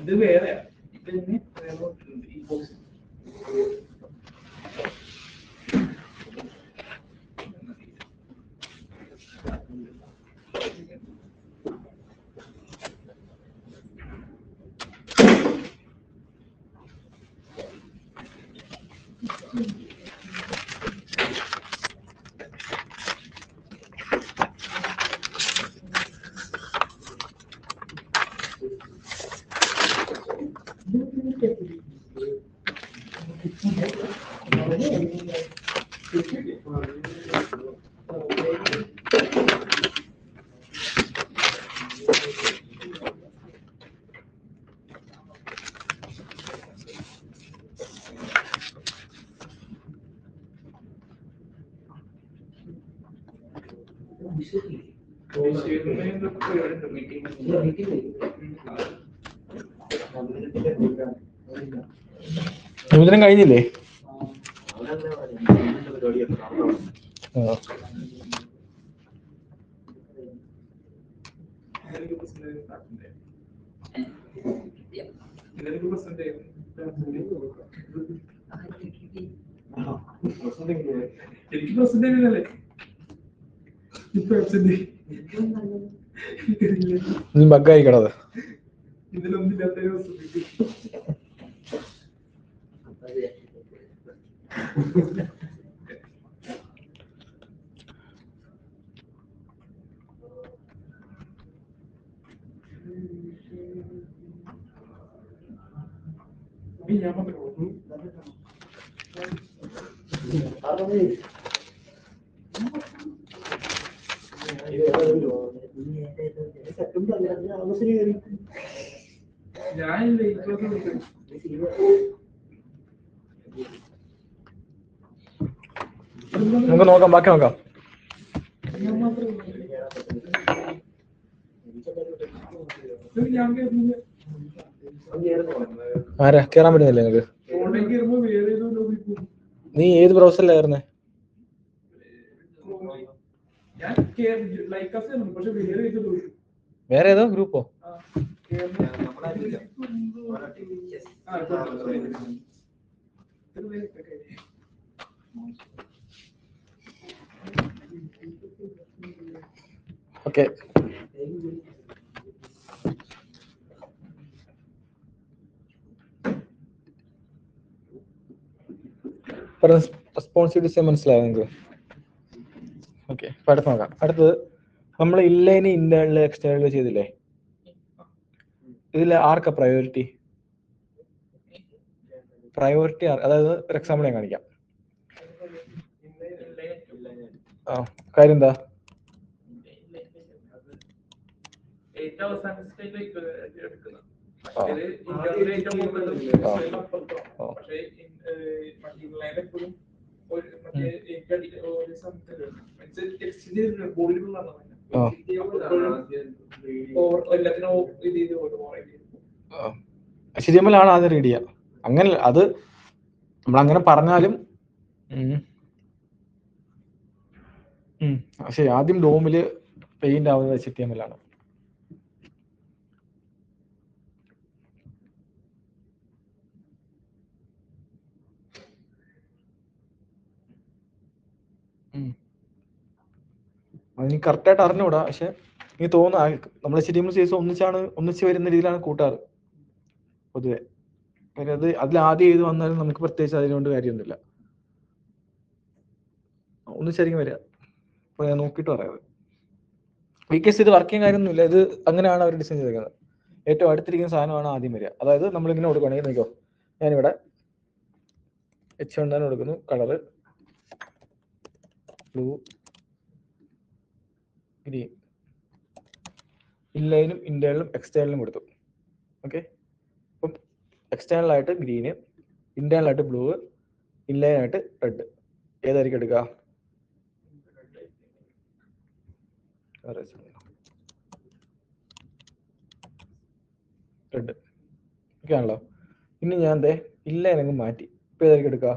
ഇത് വേറെ നിമിതനം കഴിഞ്ഞില്ലേ? എനിക്ക് പ്രസന്റ് ബഗ്ഗായിക്കണത്. ഇതിലൊന്നില്ലാത്ത നമുക്ക് നോക്കാം, ബാക്കി നോക്കാം. ആരാ കേറാൻ പറ്റുന്നില്ല നിനക്ക്? നീ ഏത് ബ്രൗസറിലായിരുന്നേ? വേറെ ഏതോ ഗ്രൂപ്പോ? ഓക്കെ, റെസ്പോൺസിബിലിറ്റി മനസ്സിലായോ നിങ്ങൾക്ക്? ഓക്കെ, ഇപ്പൊ അടുത്ത് നോക്കാം. അടുത്തത് നമ്മൾ ഇൻലൈന് ഇന്റേണൽ എക്സ്റ്റേണൽ ചെയ്തില്ലേ? ഇതിൽ ആർക്കാ പ്രയോറിറ്റി? അതായത് ഒരു എക്സാമ്പിൾ ഞാൻ കാണിക്കാം. കാര്യം എന്താ? HTML ആണ് ആദ്യം റീഡ് ചെയ്യുക. അങ്ങനെ അത് നമ്മളങ്ങനെ പറഞ്ഞാലും ശരി, ആദ്യം ഡോമില് പെയിന്റ് ആവുന്നത് HTML ആണ്. അതെനിക്ക് കറക്റ്റായിട്ട് അറിഞ്ഞുകൂടാ, പക്ഷെ എനിക്ക് തോന്നുന്നു നമ്മൾ HTML CSS ഒന്നിച്ച് വരുന്ന രീതിയിലാണ് കൂട്ടാറ് പൊതുവെ. കാര്യം അതിൽ ആദ്യം ഏത് വന്നാലും നമുക്ക് പ്രത്യേകിച്ച് അതിനുകൊണ്ട് കാര്യമൊന്നുമില്ല, ഒന്നിച്ചായിരിക്കും വരിക. അപ്പൊ ഞാൻ നോക്കിയിട്ട് പറയാം. VKS ഇത് വർക്കിംഗ് കാര്യമൊന്നുമില്ല, ഇത് അങ്ങനെയാണ് അവർ ഡിസൈൻ ചെയ്തേക്കുന്നത്. ഏറ്റവും അടുത്തിരിക്കുന്ന സാധനമാണ് ആദ്യം വരിക. അതായത് നമ്മളിങ്ങനെ കൊടുക്കുകയാണെങ്കിൽ നോക്കോ, ഞാനിവിടെ H1 തന്നെ കൊടുക്കുന്നു, കളറ് ബ്ലൂ, ഗ്രീൻ, ഇൻലൈനും ഇന്റേണലും എക്സ്റ്റേണലും കൊടുത്തു. ഓക്കെ, അപ്പം എക്സ്റ്റേണൽ ആയിട്ട് ഗ്രീന്, ഇന്റേണൽ ആയിട്ട് ബ്ലൂ, ഇൻലൈൻ ആയിട്ട് റെഡ്. ഏതായിരിക്കും എടുക്കുക? റെഡ്. ഓക്കെ ആണല്ലോ. ഇനി ഞാൻ എന്തേ ഇല്ല എനിക്ക് മാറ്റി. ഇപ്പൊ ഏതായിരിക്കും എടുക്കുക?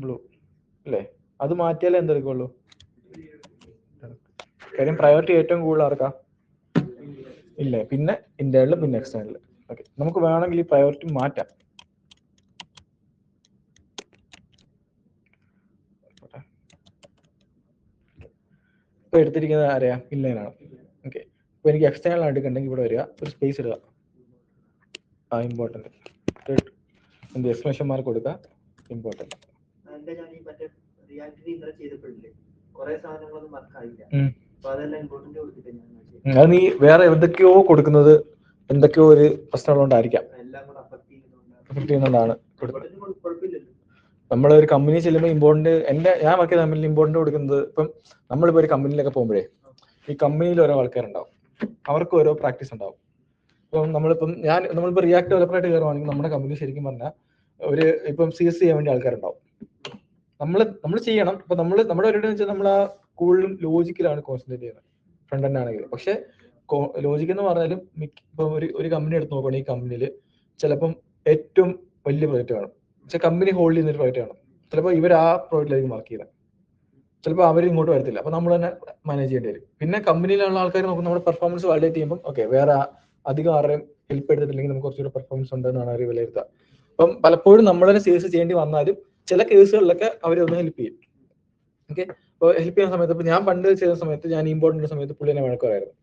ബ്ലൂ അല്ലേ? അത് മാറ്റിയാലേ എന്തെടുക്കുള്ളൂ? കാര്യം പ്രയോറിറ്റി ഏറ്റവും കൂടുതൽ ആർക്കാ? ഇല്ലേ, പിന്നെ ഇന്റേണൽ പിന്നെ എക്സ്റ്റേണൽ. ഓക്കെ, നമുക്ക് വേണമെങ്കിൽ ഈ പ്രയോറിറ്റി മാറ്റാം. ഇപ്പൊ എടുത്തിരിക്കുന്നത് ആരെയാ? ഇൻലൈനാണ്. ഓക്കെ, ഇപ്പൊ എനിക്ക് എക്സ്റ്റേണൽ എടുക്കണ്ടെങ്കിൽ ഇവിടെ വരിക, ഒരു സ്പേസ് ഇടുക, ഇമ്പോർട്ടൻറ്റ് എന്ത് എക്സ്ക്ലമേഷൻ മാർക്ക് കൊടുക്കുക, ഇമ്പോർട്ടൻറ്റ്. അത് നീ വേറെ എന്തൊക്കെയോ കൊടുക്കുന്നത്, എന്തൊക്കെയോ ഒരു പ്രശ്നമുള്ളതുകൊണ്ടായിരിക്കാം, എഫക്ട് ചെയ്യുന്നതാണ്. നമ്മളൊരു കമ്പനി ചെല്ലുമ്പോൾ ഇമ്പോർട്ടൻറ്റ്, ഞാൻ വർക്ക് ചെയ്ത കമ്പനിയിൽ ഇമ്പോർട്ടൻറ്റ് കൊടുക്കുന്നത്, ഇപ്പം നമ്മളിപ്പോൾ ഒരു കമ്പനിയിലൊക്കെ പോകുമ്പോഴേ ഈ കമ്പനിയിൽ ഓരോ ആൾക്കാരുണ്ടാവും, അവർക്ക് ഓരോ പ്രാക്ടീസ് ഉണ്ടാവും. ഇപ്പം നമ്മളിപ്പോൾ റിയാക്ട് ഡെവലപ്പറായിട്ട് കയറുവാണെങ്കിൽ നമ്മുടെ കമ്പനി ശരിക്കും പറഞ്ഞാൽ ഇപ്പം CS ചെയ്യാൻ വേണ്ടി ആൾക്കാരുണ്ടാവും. നമ്മൾ ചെയ്യണം. ഇപ്പൊ നമ്മുടെ ഒരു വെച്ചാൽ നമ്മൾ ആ കൂടുതലും ലോജിക്കിലാണ് കോൺസെൻട്രേറ്റ് ചെയ്യുന്നത്, ഫ്രണ്ട് എൻഡ് ആണെങ്കിൽ. പക്ഷെ ലോജിക് എന്ന് പറഞ്ഞാലും ഇപ്പൊ ഒരു കമ്പനി എടുത്ത് നോക്കുകയാണെങ്കിൽ ഈ കമ്പനിയിൽ ചിലപ്പം ഏറ്റവും വലിയ പ്രോജക്റ്റ് കാണും, പക്ഷെ കമ്പനി ഹോൾഡ് ചെയ്യുന്ന ഒരു പ്രോജക്റ്റ് കാണും. ചിലപ്പോൾ ഇവർ ആ പ്രോജക്റ്റിലേക്ക് വർക്ക് ചെയ്യുന്നത്, ചിലപ്പോൾ അവർ ഇങ്ങോട്ട് വരത്തില്ല, അപ്പൊ നമ്മൾ തന്നെ മാനേജ് ചെയ്യേണ്ടി വരും. പിന്നെ കമ്പനിയിലുള്ള ആൾക്കാർ നോക്കും നമ്മുടെ പെർഫോമൻസ് വാലിഡേറ്റ് ചെയ്യുമ്പോൾ ഓക്കെ, വേറെ അധികം ആരുടെയും ഹെൽപ്പ് എടുത്തിട്ടില്ലെങ്കിൽ നമുക്ക് കുറച്ചുകൂടെ പെർഫോമൻസ് ഉണ്ടെന്നാണ് അവർ വിലയിരുത്തുക. അപ്പം പലപ്പോഴും നമ്മൾ തന്നെ CS ചെയ്യേണ്ടി വന്നാലും ചില കേസുകളിലൊക്കെ അവരൊന്ന് ഹെൽപ്പ് ചെയ്യും. ഓക്കെ, അപ്പോൾ ഹെൽപ്പ് ചെയ്യുന്ന സമയത്ത് ഇപ്പൊ ഞാൻ പണ്ട് ചെയ്ത സമയത്ത് ഞാൻ ഇമ്പോർട്ടൻറ്റ് സമയത്ത് പുള്ളി എന്നെ വഴക്കുമായിരുന്നു.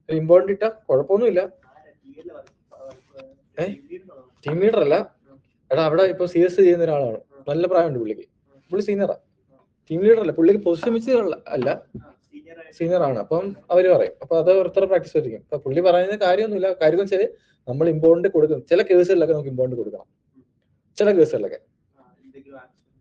ഇമ്പോർട്ടൻറ്റ് ഇട്ടാ കുഴപ്പമൊന്നുമില്ല. ടീം ലീഡർ അല്ല എടാ, അവിടെ ഇപ്പൊ CS ചെയ്യുന്ന ഒരാളാണ്, നല്ല പ്രായമുണ്ട് പുള്ളിക്ക്, പുള്ളി സീനിയറാ. ടീം ലീഡർ അല്ല, പുള്ളിക്ക് പൊസിഷൻ വെച്ച് അല്ല, സീനിയർ ആണ്. അപ്പം അവര് പറയും, അപ്പൊ അത് ഓരോരുത്തർ പ്രാക്ടീസ് ആയിരിക്കും. അപ്പൊ പുള്ളി പറയുന്ന കാര്യമൊന്നുമില്ല. കാര്യം വെച്ചാൽ നമ്മൾ ഇമ്പോർട്ടൻറ്റ് കൊടുക്കും, ചില കേസുകളിലൊക്കെ നമുക്ക് ഇമ്പോർട്ടൻറ്റ് കൊടുക്കണം, ചില കേസുകളിലൊക്കെ.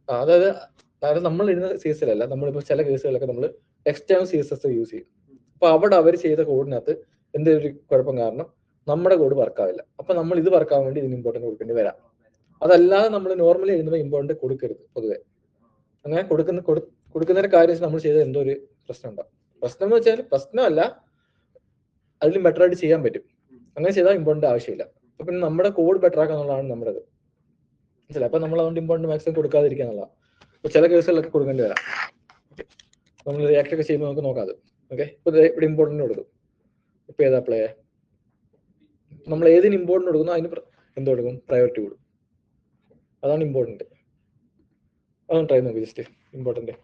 അതായത് നമ്മൾ ഇടുന്ന CSലല്ല, നമ്മളിപ്പോ ചില കേസുകളിലൊക്കെ നമ്മൾ എക്സ്റ്റേണൽ CSS യൂസ് ചെയ്യും. അപ്പൊ അവിടെ അവർ ചെയ്ത കോഡിനകത്ത് എന്തെങ്കിലും ഒരു കുഴപ്പം കാരണം നമ്മുടെ കോഡ് വർക്കാവില്ല. അപ്പൊ നമ്മൾ ഇത് വർക്കാവാൻ വേണ്ടി ഇതിന് ഇമ്പോർട്ടൻറ്റ് കൊടുക്കേണ്ടി വരാം. അതല്ലാതെ നമ്മൾ നോർമലി എഴുതുമ്പോൾ ഇമ്പോർട്ടൻറ്റ് കൊടുക്കരുത് പൊതുവെ. അങ്ങനെ കൊടുക്കുന്നതിന്റെ കാര്യം നമ്മൾ ചെയ്ത എന്തോ ഒരു പ്രശ്നം ഉണ്ടാവും. പ്രശ്നം എന്ന് വെച്ചാൽ പ്രശ്നമല്ല, അതിലും ബെറ്റർ ആയിട്ട് ചെയ്യാൻ പറ്റും. അങ്ങനെ ചെയ്താൽ ഇമ്പോർട്ടൻറ്റ് ആവശ്യമില്ല. അപ്പൊ പിന്നെ നമ്മുടെ കോഡ് ബെറ്റർ ആക്കുക എന്നുള്ളതാണ് നമ്മുടെ ഇത്. മനസ്സിലായി? അപ്പൊ നമ്മൾ അതുകൊണ്ട് ഇമ്പോർട്ടൻറ്റ് മാക്സിമം കൊടുക്കാതിരിക്കുക എന്നുള്ളതാണ്. അപ്പൊ ചില കേസുകളിലൊക്കെ കൊടുക്കേണ്ടി വരാം. നമ്മൾ റിയാക്ട് ഒക്കെ ചെയ്യുമ്പോൾ നമുക്ക് നോക്കാം അത്. ഓക്കെ, ഇപ്പൊ ഇവിടെ ഇമ്പോർട്ടൻറ്റ് കൊടുക്കും. ഇപ്പൊ ഏതാ പ്ലേ, നമ്മൾ ഏതിന് ഇമ്പോർട്ടൻറ്റ് കൊടുക്കുന്നു അതിന് എന്ത് കൊടുക്കും? പ്രയോറിറ്റി കൊടുക്കും. അതാണ് ഇമ്പോർട്ടൻറ്റ്. അതൊന്ന് ട്രൈ നോക്കി ജസ്റ്റ് ഇമ്പോർട്ടൻറ്റ്.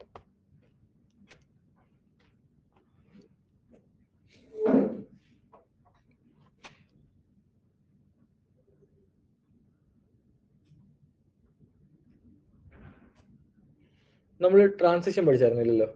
നമ്മൾ ട്രാൻസിഷൻ പഠിച്ചായിരുന്നില്ലല്ലോ?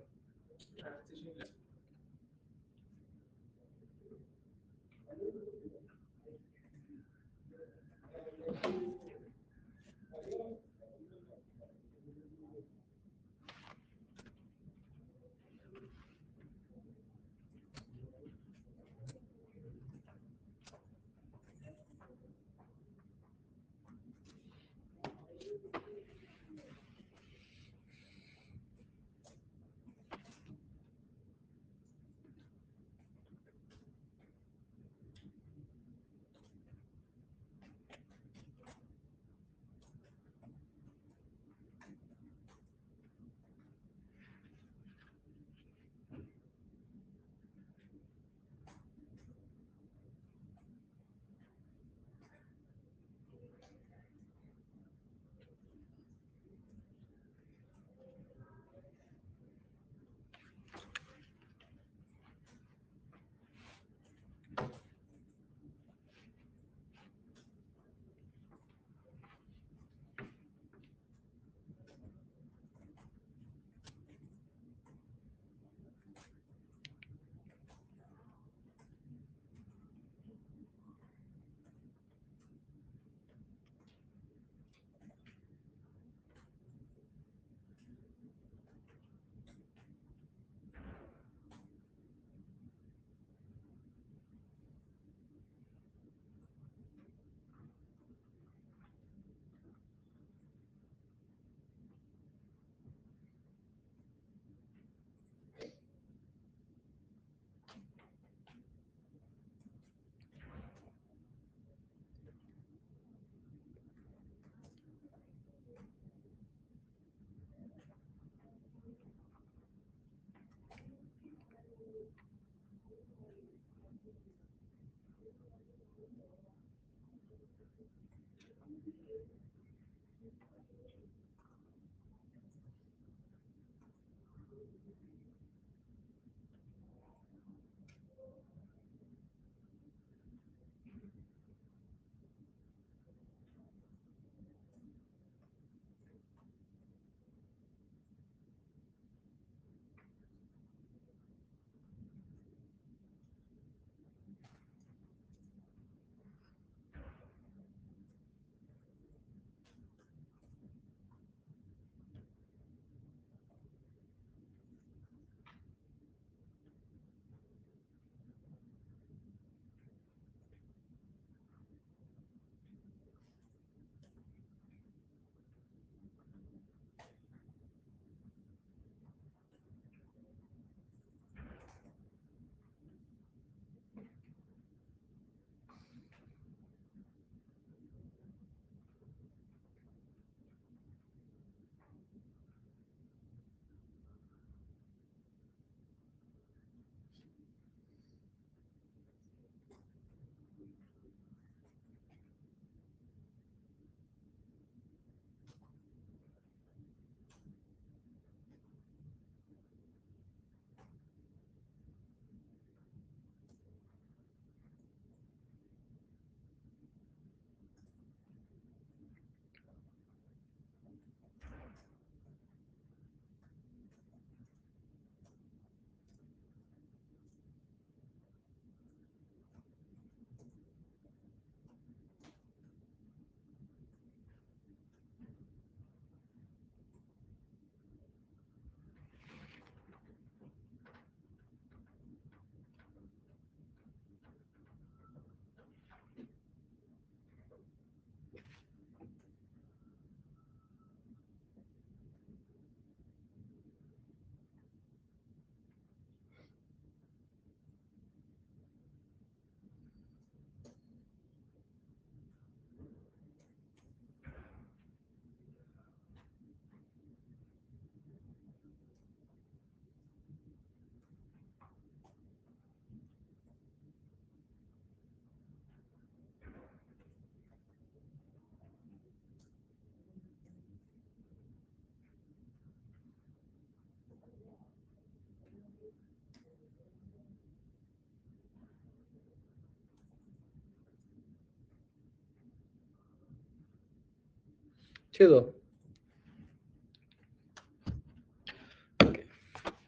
ചെയ്തോ?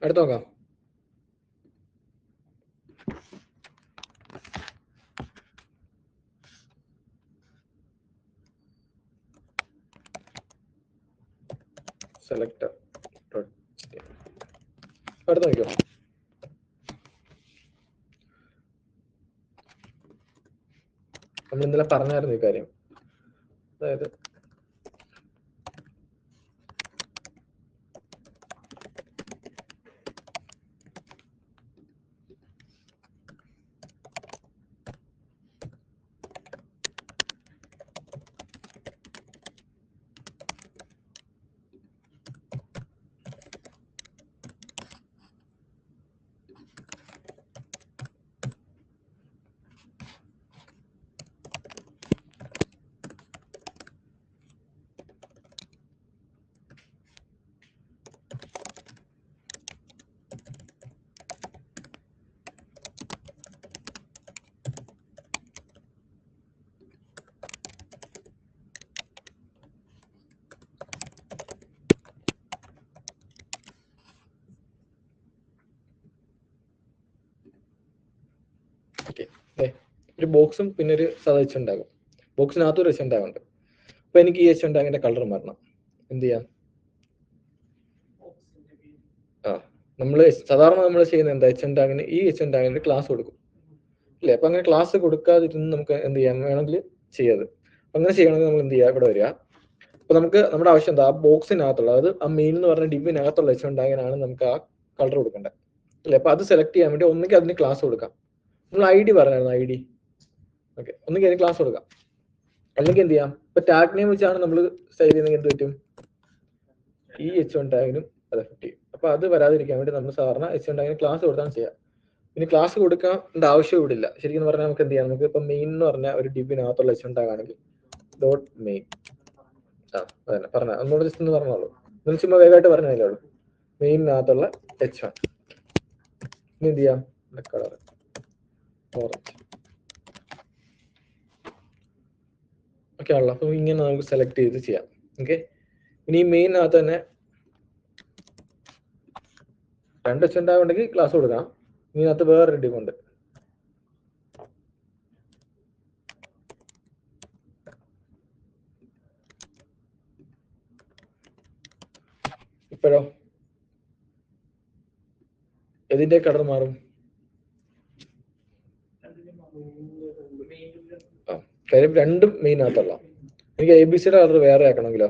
അടുത്ത നോക്കാം. സെലക്ടർ അടുത്ത നോക്കിയോ. നമ്മൾ ഇന്നലെ പറഞ്ഞായിരുന്നു ഈ കാര്യം. അതായത് ഒരു ബോക്സും പിന്നെ ഒരു സദാ എച്ച് ഉണ്ടാകും. ബോക്സിനകത്ത് ഒരു എച്ച് ഉണ്ടാകുന്നുണ്ട്. അപ്പൊ എനിക്ക് ഈ എച്ച് ഉണ്ടാകിന്റെ കളർ മാറണം. എന്ത് ചെയ്യാം? നമ്മൾ സാധാരണ നമ്മൾ ചെയ്യുന്നത് എന്താ, എച്ച് ഉണ്ടാകിന് ഈ എച്ച് ഉണ്ടാകിന് ക്ലാസ് കൊടുക്കും അല്ലേ? അപ്പൊ അങ്ങനെ ക്ലാസ് കൊടുക്കാതിരുന്ന് നമുക്ക് എന്ത് ചെയ്യാം വേണമെങ്കിൽ ചെയ്യാത്. അങ്ങനെ ചെയ്യണമെങ്കിൽ നമ്മൾ എന്ത് ചെയ്യുക, ഇവിടെ വരിക. അപ്പൊ നമുക്ക് നമ്മുടെ ആവശ്യം എന്താ, ആ ബോക്സിനകത്തുള്ള, അതായത് ആ മെയിൻ എന്ന് പറഞ്ഞ ഡിവിനകത്തുള്ള എച്ച് ഉണ്ടാകാനാണ് നമുക്ക് ആ കളർ കൊടുക്കേണ്ടത് അല്ലേ? അപ്പൊ അത് സെലക്ട് ചെയ്യാൻ വേണ്ടി ഒന്നുകിൽ അതിന് ക്ലാസ് കൊടുക്കാം. നമ്മൾ ഐ ഡി പറഞ്ഞായിരുന്നു, ഐ ഡി. ഓക്കെ, ഒന്നുകിൽ അതിന് ക്ലാസ് കൊടുക്കാം, അല്ലെങ്കിൽ എന്ത് ചെയ്യാം, ഇപ്പൊ ടാഗ് നെയിം വെച്ചാണ് നമ്മൾ സ്റ്റൈൽ ചെയ്യുന്നെങ്കിൽ എന്ത് പറ്റും, ഈ എച്ച് ഉണ്ടാകിനും അത് എഫക്ട് ചെയ്യും. അപ്പൊ അത് വരാതിരിക്കാൻ വേണ്ടി നമ്മൾ സാധാരണ എച്ച് ഉണ്ടാകിന് ക്ലാസ് കൊടുത്താൽ ചെയ്യാം. ഇനി ക്ലാസ് കൊടുക്കേണ്ട ആവശ്യം ഇവിടെ ഇല്ല. ശരിക്കും പറഞ്ഞാൽ നമുക്ക് എന്ത് ചെയ്യാം, നമുക്ക് ഇപ്പൊ മെയിൻ എന്ന് പറഞ്ഞാൽ ഒരു ഡിബിനകത്തുള്ള എച്ച് ഉണ്ടാകാണെങ്കിൽ ഡോട്ട് മെയിൻ ആ അതന്നെ പറഞ്ഞ ഒന്നുകൂടെ ജസ്റ്റ് ഒന്ന് പറഞ്ഞോളൂ. നിങ്ങൾ ചുമ്മാ വേഗമായിട്ട് പറഞ്ഞതല്ലേ ഉള്ളൂ. മെയിനകത്തുള്ള H1 ഇനി എന്ത് ചെയ്യാം, കളർ ഓറഞ്ച്. ഓക്കെ ആണല്ലോ. അപ്പൊ ഇങ്ങനെ നമുക്ക് സെലക്ട് ചെയ്ത് ചെയ്യാം. ഓക്കെ, ഇനി മെയിനകത്ത് തന്നെ 2 H ഉണ്ടാവുണ്ടെങ്കിൽ ക്ലാസ് കൊടുക്കാം. ഇതിനകത്ത് വേറെ റെഡി കൊണ്ട് ഇപ്പോഴോ ഇതിന്റെ കളർ മാറും. ആ കാര്യം രണ്ടും മെയിനകത്തുള്ള. എനിക്ക് ABCയുടെ കളർ വേറെ ആക്കണമെങ്കിലോ,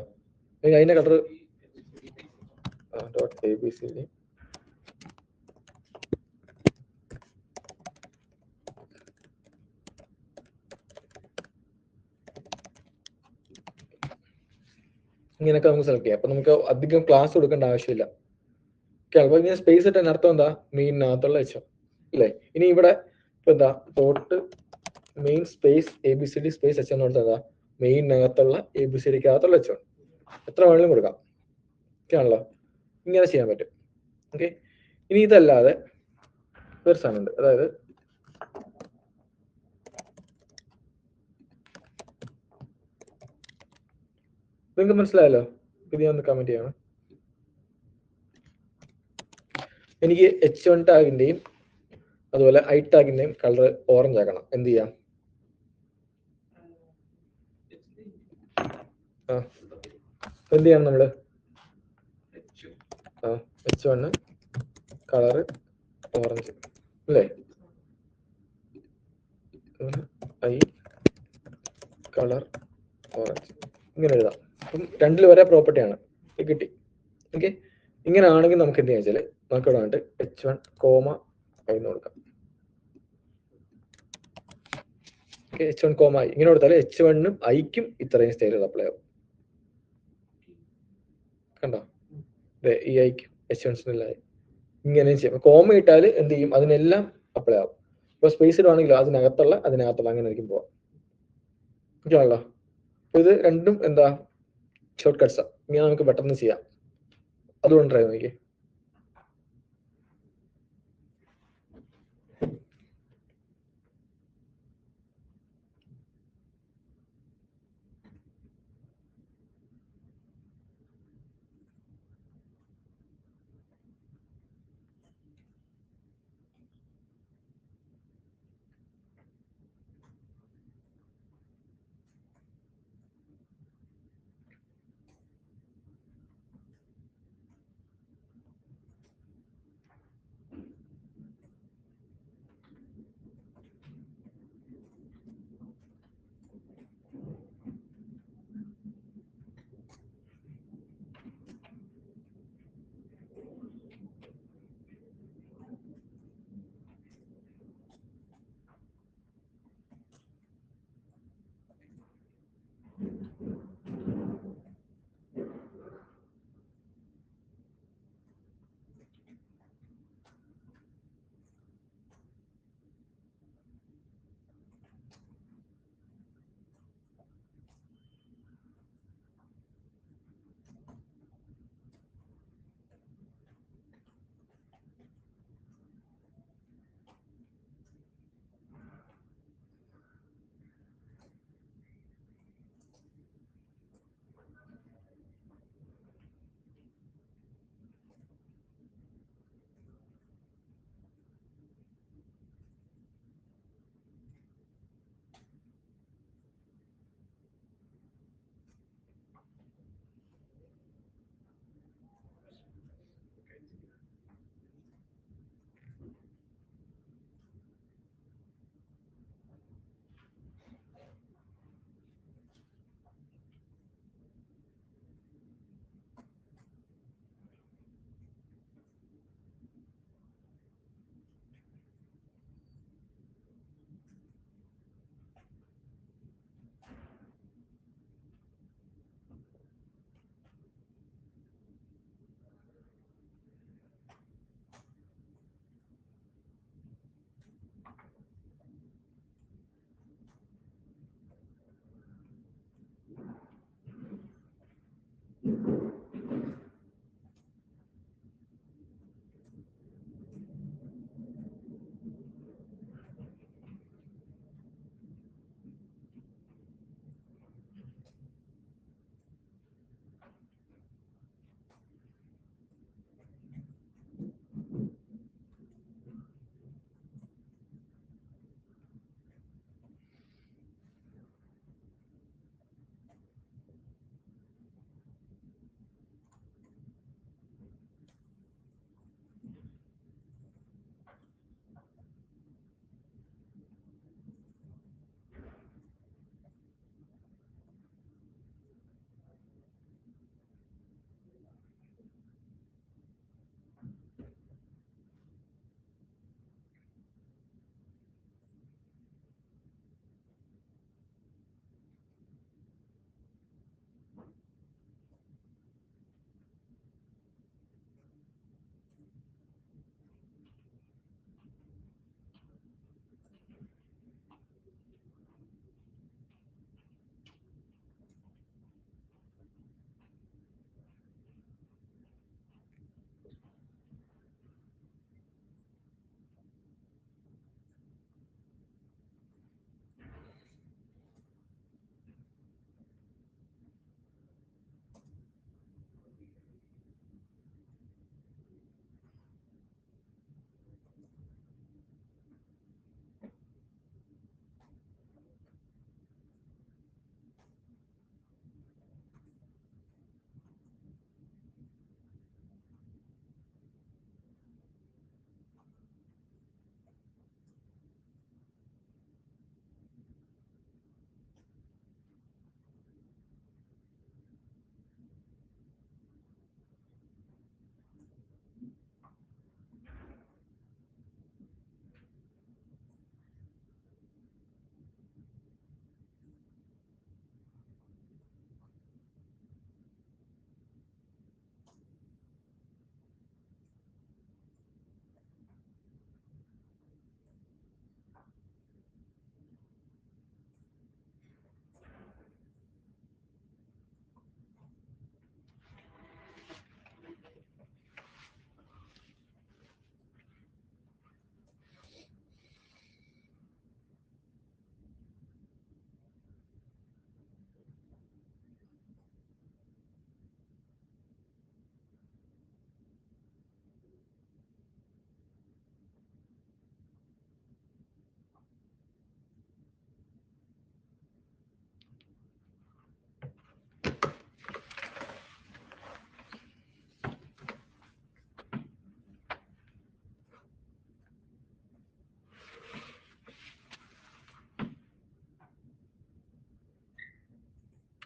എനിക്ക് അതിന്റെ കളർ ഡോട്ട് ABC ഇങ്ങനെയൊക്കെ നമുക്ക് സെലക്ട് ചെയ്യാം. അപ്പൊ നമുക്ക് അധികം ക്ലാസ് കൊടുക്കേണ്ട ആവശ്യമില്ല. അപ്പൊ ഇങ്ങനെ സ്പേസ് ഇട്ട് അർത്ഥം എന്താ, മെയിനകത്തുള്ള H1 അല്ലേ. ഇനി ഇവിടെ ഇപ്പൊ എന്താ dot main space ABCD space H1 എന്ന് കൊടുത്താൽ എന്താ, മെയിനകത്തുള്ള ABCDക്കകത്തുള്ള H1 എത്ര വേണമെങ്കിലും കൊടുക്കാം. ഓക്കെ ആണല്ലോ, ഇങ്ങനെ ചെയ്യാൻ പറ്റും. ഓക്കെ, ഇനി ഇതല്ലാതെ വേറെ സാധനമുണ്ട്. അതായത് നിങ്ങൾക്ക് മനസ്സിലായല്ലോ, ഇത് ഞാൻ ഒന്ന് കമന്റ് ചെയ്യണം. എനിക്ക് H1 ടാഗിന്റെയും അതുപോലെ I ടാഗിന്റെയും കളർ ഓറഞ്ച് ആക്കണം. എന്ത് ചെയ്യാം, എന്ത് ചെയ്യണം നമ്മള്, H1 കളർ ഓറഞ്ച് അല്ലേ, I കളർ ഓറഞ്ച് ഇങ്ങനെ എഴുതാം. അപ്പം രണ്ടിൽ ഒരേ പ്രോപ്പർട്ടിയാണ് കിട്ടി. ഓക്കെ, ഇങ്ങനെ ആണെങ്കിൽ നമുക്ക് എന്ത് ചെയ്യാൻ വെച്ചാൽ നമുക്ക് ഇവിടെ വേണ്ട H1 കോമ I എന്ന് കൊടുക്കാം. H1 കോമ I ഇങ്ങനെ കൊടുത്താൽ H1നും Iക്കും ഇത്രയും സ്റ്റൈലുകൾ അപ്ലൈ ആവും. കണ്ടോ, ഈ Iക്കും H1 സ്റ്റൈലായി ഇങ്ങനെ ചെയ്യാം. കോമ ഇട്ടാൽ എന്ത് ചെയ്യും, അതിനെല്ലാം അപ്ലൈ ആവും. ഇപ്പൊ സ്പേസ് ഇടുവാണെങ്കിലോ അതിനകത്തുള്ള അങ്ങനെ ആയിരിക്കും പോവാം. ഓക്കെ ആണല്ലോ. അപ്പൊ ഇത് രണ്ടും എന്താ ഷോർട്ട് കട്ട്സാ, ഇങ്ങനെ നമുക്ക് പെട്ടെന്ന് ചെയ്യാം. അതുകൊണ്ട് ട്രൈ നോക്കി.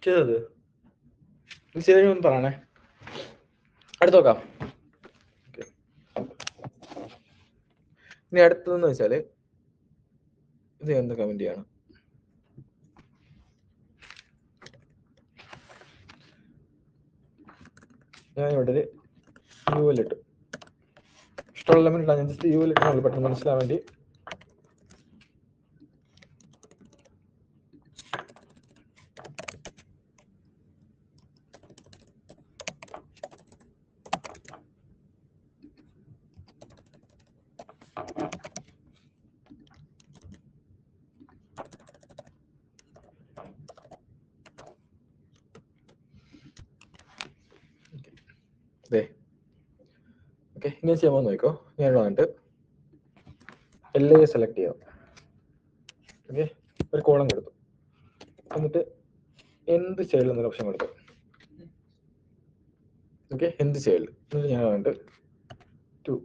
ചെയ്തത് ഇത് ചെയ്ത് കഴിയുമ്പോൾ പറയണേ. അടുത്ത് നോക്കാം. ഇനി അടുത്തതെന്ന് വെച്ചാല് ഇത് എന്ത് കമന്റ് ചെയ്യണം. ഞാൻ ഇവിടെ യുഎൽ ഇട്ടു. ഇഷ്ടമുള്ള എലമെന്റ് ഇടാൻ ഞാൻ ജസ്റ്റ് യുഎൽ ഇട്ടാൽ പെട്ടെന്ന് മനസ്സിലാൻ വേണ്ടി. ഓക്കെ, ഇങ്ങനെ ചെയ്യാൻ നോക്കോ. ഞാൻ വന്നിട്ട് LA സെലക്ട് ചെയ്യാം. ഓക്കെ, ഒരു കോളം കൊടുത്തു. എന്നിട്ട് എന്ത് ചൈൽഡ് എന്നൊരു ഓപ്ഷൻ കൊടുത്തു. ഓക്കെ, എന്ത് ചൈൽഡ്. എന്നിട്ട് ഞാൻ വന്നിട്ട് 2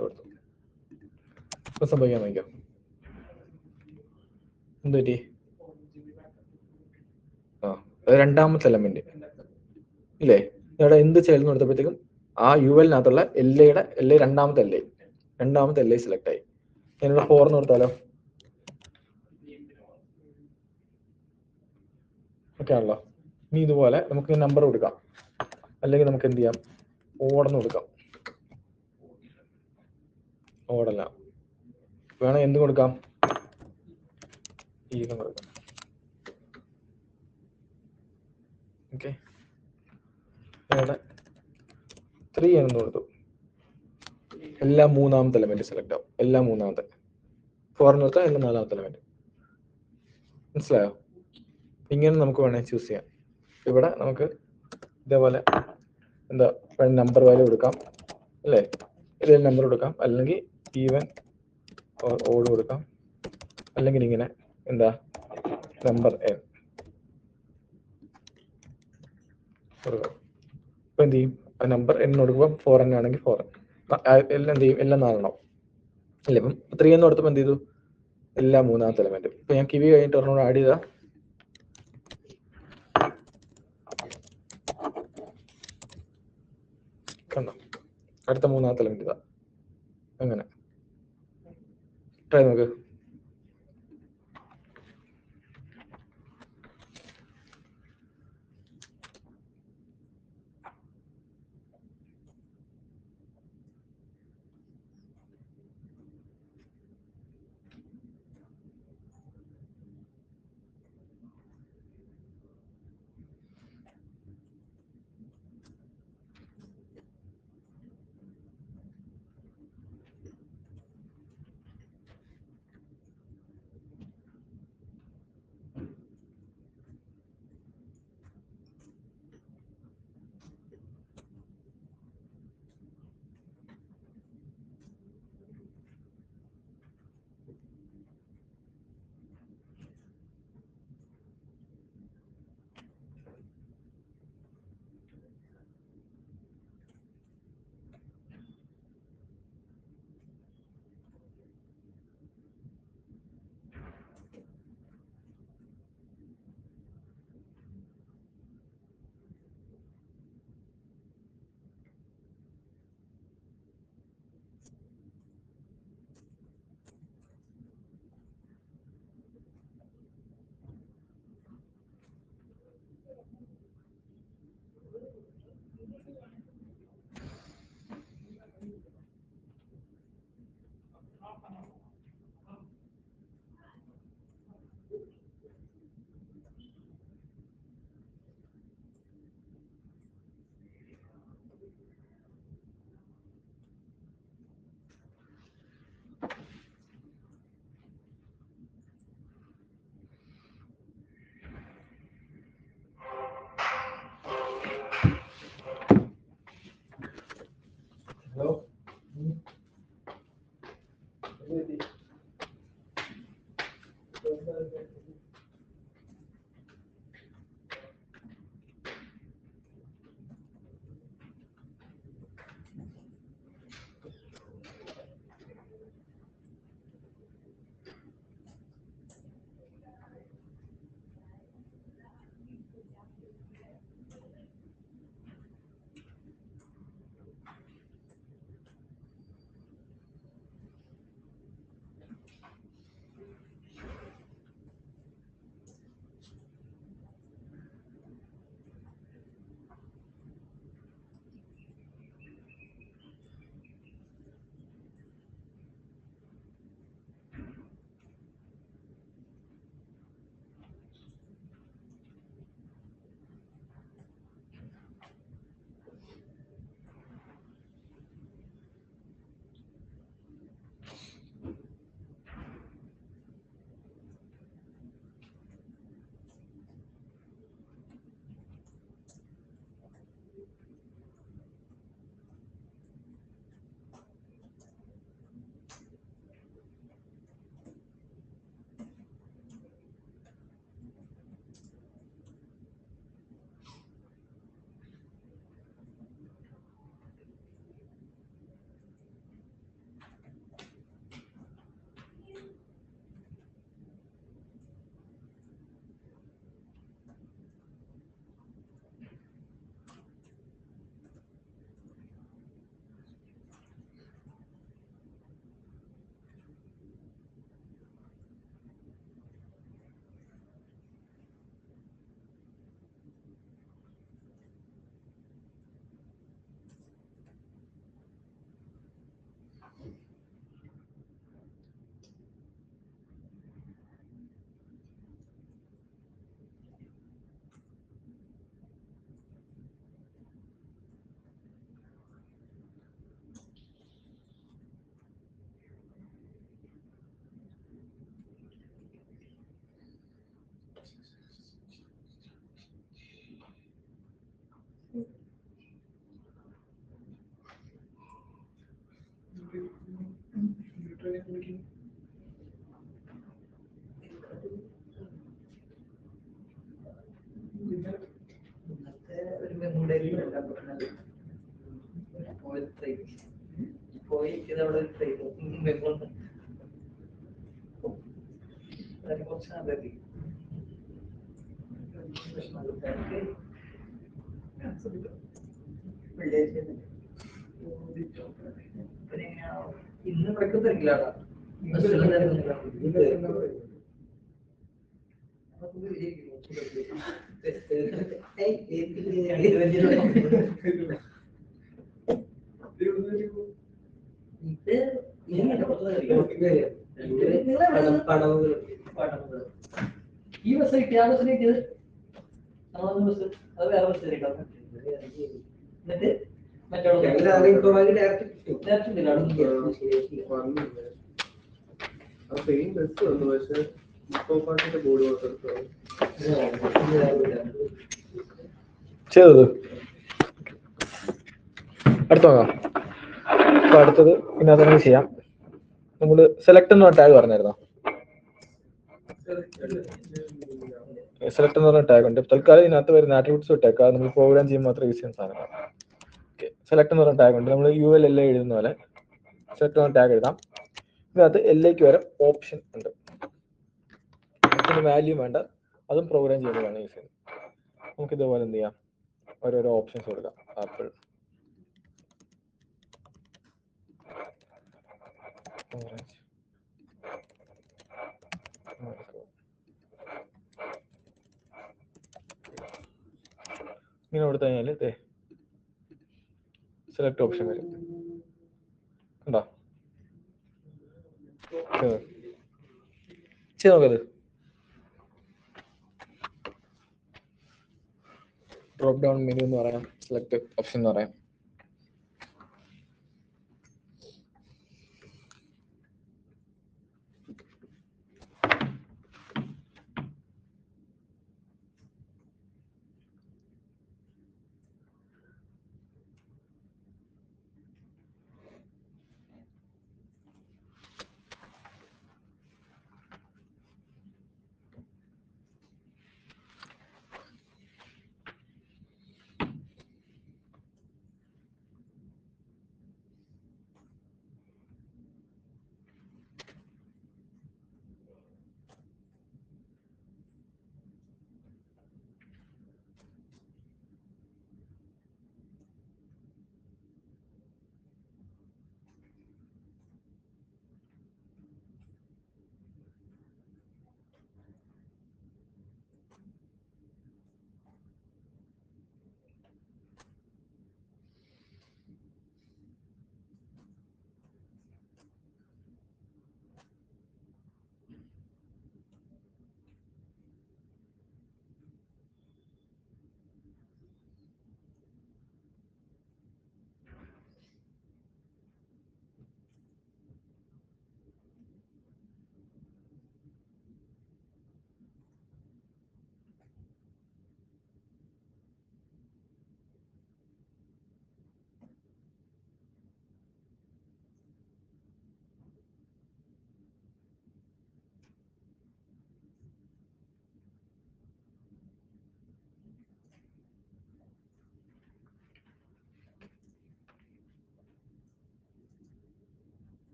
കൊടുത്തു. ഇപ്പൊ സംഭവിക്കാൻ നോക്കാം. എന്ത് പറ്റി? രണ്ടാമത്തെ എലമെന്റ് ഇല്ലേ, ഇവിടെ എന്ത് ചൈൽഡ് കൊടുത്തപ്പോഴത്തേക്കും ആ യുഎലിനകത്തുള്ള LA രണ്ടാമത്തെ LA സെലക്ട് ആയി. ഞാനിവിടെ 4 എന്ന് കൊടുത്താലോ? ഓക്കെ ആണല്ലോ. ഇനി ഇതുപോലെ നമുക്ക് നമ്പർ കൊടുക്കാം, അല്ലെങ്കിൽ നമുക്ക് എന്ത് ചെയ്യാം, ഓർഡർന്ന് കൊടുക്കാം. ഓർഡല്ല വേണം, എന്ത് കൊടുക്കാം, ഈവൻ കൊടുക്കാം. ഓക്കെ, ഇവിടെ 3 എന്ന് കൊടുത്തു. എല്ലാം മൂന്നാമത്തെ എലമെന്റ് സെലക്ട് ആവും. എല്ലാം മൂന്നാമത്തെ. 4 എന്ന് കൊടുത്താൽ എല്ലാം നാലാമത്തെ എലമെന്റ്. മനസ്സിലായോ? ഇങ്ങനെ നമുക്ക് വേണമെങ്കിൽ ചൂസ് ചെയ്യാം. ഇവിടെ നമുക്ക് ഇതേപോലെ എന്താ നമ്പർ വാല്യൂ കൊടുക്കാം അല്ലേ, ഇതിൽ നമ്പർ കൊടുക്കാം, അല്ലെങ്കിൽ ഈവൻ ഓഡ് കൊടുക്കാം, അല്ലെങ്കിൽ ഇങ്ങനെ എന്താ നമ്പർ n കൊടുക്കാം. ഇപ്പൊ എന്ത് ചെയ്യും, ആ നമ്പർ n കൊടുക്കുമ്പോൾ 4n ആണെങ്കിൽ 4n എല്ലാം എന്ത് ചെയ്യും, എല്ലാം 4 എണ്ണം അല്ലേ. ഇപ്പം 3 എന്ന് കൊടുത്തപ്പോൾ എന്ത് ചെയ്തു, എല്ലാം മൂന്നാമത്തെ എലമെന്റ്. ഇപ്പൊ ഞാൻ കിവി കഴിഞ്ഞിട്ട് ഒരെണ്ണം ആഡ് ചെയ്താ കണ്ടോ, അടുത്ത മൂന്നാമത്തെ എലമെന്റ് ഇതാ. അങ്ങനെ ട്രൈ നോക്ക്. ഒരു മെമ്മറി പോയി ഇതവിടെ മെമ്മറി കുറച്ച് അതി ഇന്ന് പഠിക്കുന്നില്ലാടാ ഈ ബസ് കിട്ടി ആ ബസ്സിന് കിട്ടിയത് ബസ് അത് വേറെ ബസ് എന്നിട്ട് ചെയ്തത് അടുത്ത നോക്കാം. അപ്പൊ അടുത്തത് ഇതിനകത്ത് നമുക്ക് ചെയ്യാം. നമ്മൾ സെലക്ട് എന്ന ടാഗ് പറഞ്ഞായിരുന്നോ? സെലക്ട് എന്ന് പറഞ്ഞ ടാഗ് ഉണ്ട്. തൽക്കാലം ഇതിനകത്ത് വരുന്ന ആട്രിബ്യൂട്ട്സ് ഇട്ടേക്കാം. നമ്മൾ പ്രോഗ്രാം ചെയ്യുമ്പോൾ മാത്രം യൂസ് ചെയ്യുന്ന സാധനമാണ്. ഓക്കെ, സെലക്ട് എന്ന് പറഞ്ഞ ടാഗ് ഉണ്ട്. നമ്മൾ UL എല്ലാം എഴുതുന്ന പോലെ സെലക്ട് എന്ന ടാഗ് എഴുതാം. ഇതിനകത്ത് എല്ലേക്ക് വരെ ഓപ്ഷൻ ഉണ്ട്. വാല്യൂ വേണ്ട, അതും പ്രോഗ്രാം ചെയ്യുന്നതാണ് യൂസ് ചെയ്യുന്നത്. നമുക്ക് ഇതുപോലെ എന്ത് ചെയ്യാം, ഓരോരോ ഓപ്ഷൻസ് കൊടുക്കാം. ആപ്പിൾ, ഇങ്ങനെ കൊടുത്തു കഴിഞ്ഞാൽ സെലക്ട് ഓപ്ഷൻ വരും. ഉണ്ടോ? ചെയ്ത് നോക്കത്. ഡ്രോപ്പ് ഡൗൺ മെനു എന്ന് പറയാം, സെലക്ട് ഓപ്ഷൻ എന്ന് പറയാം.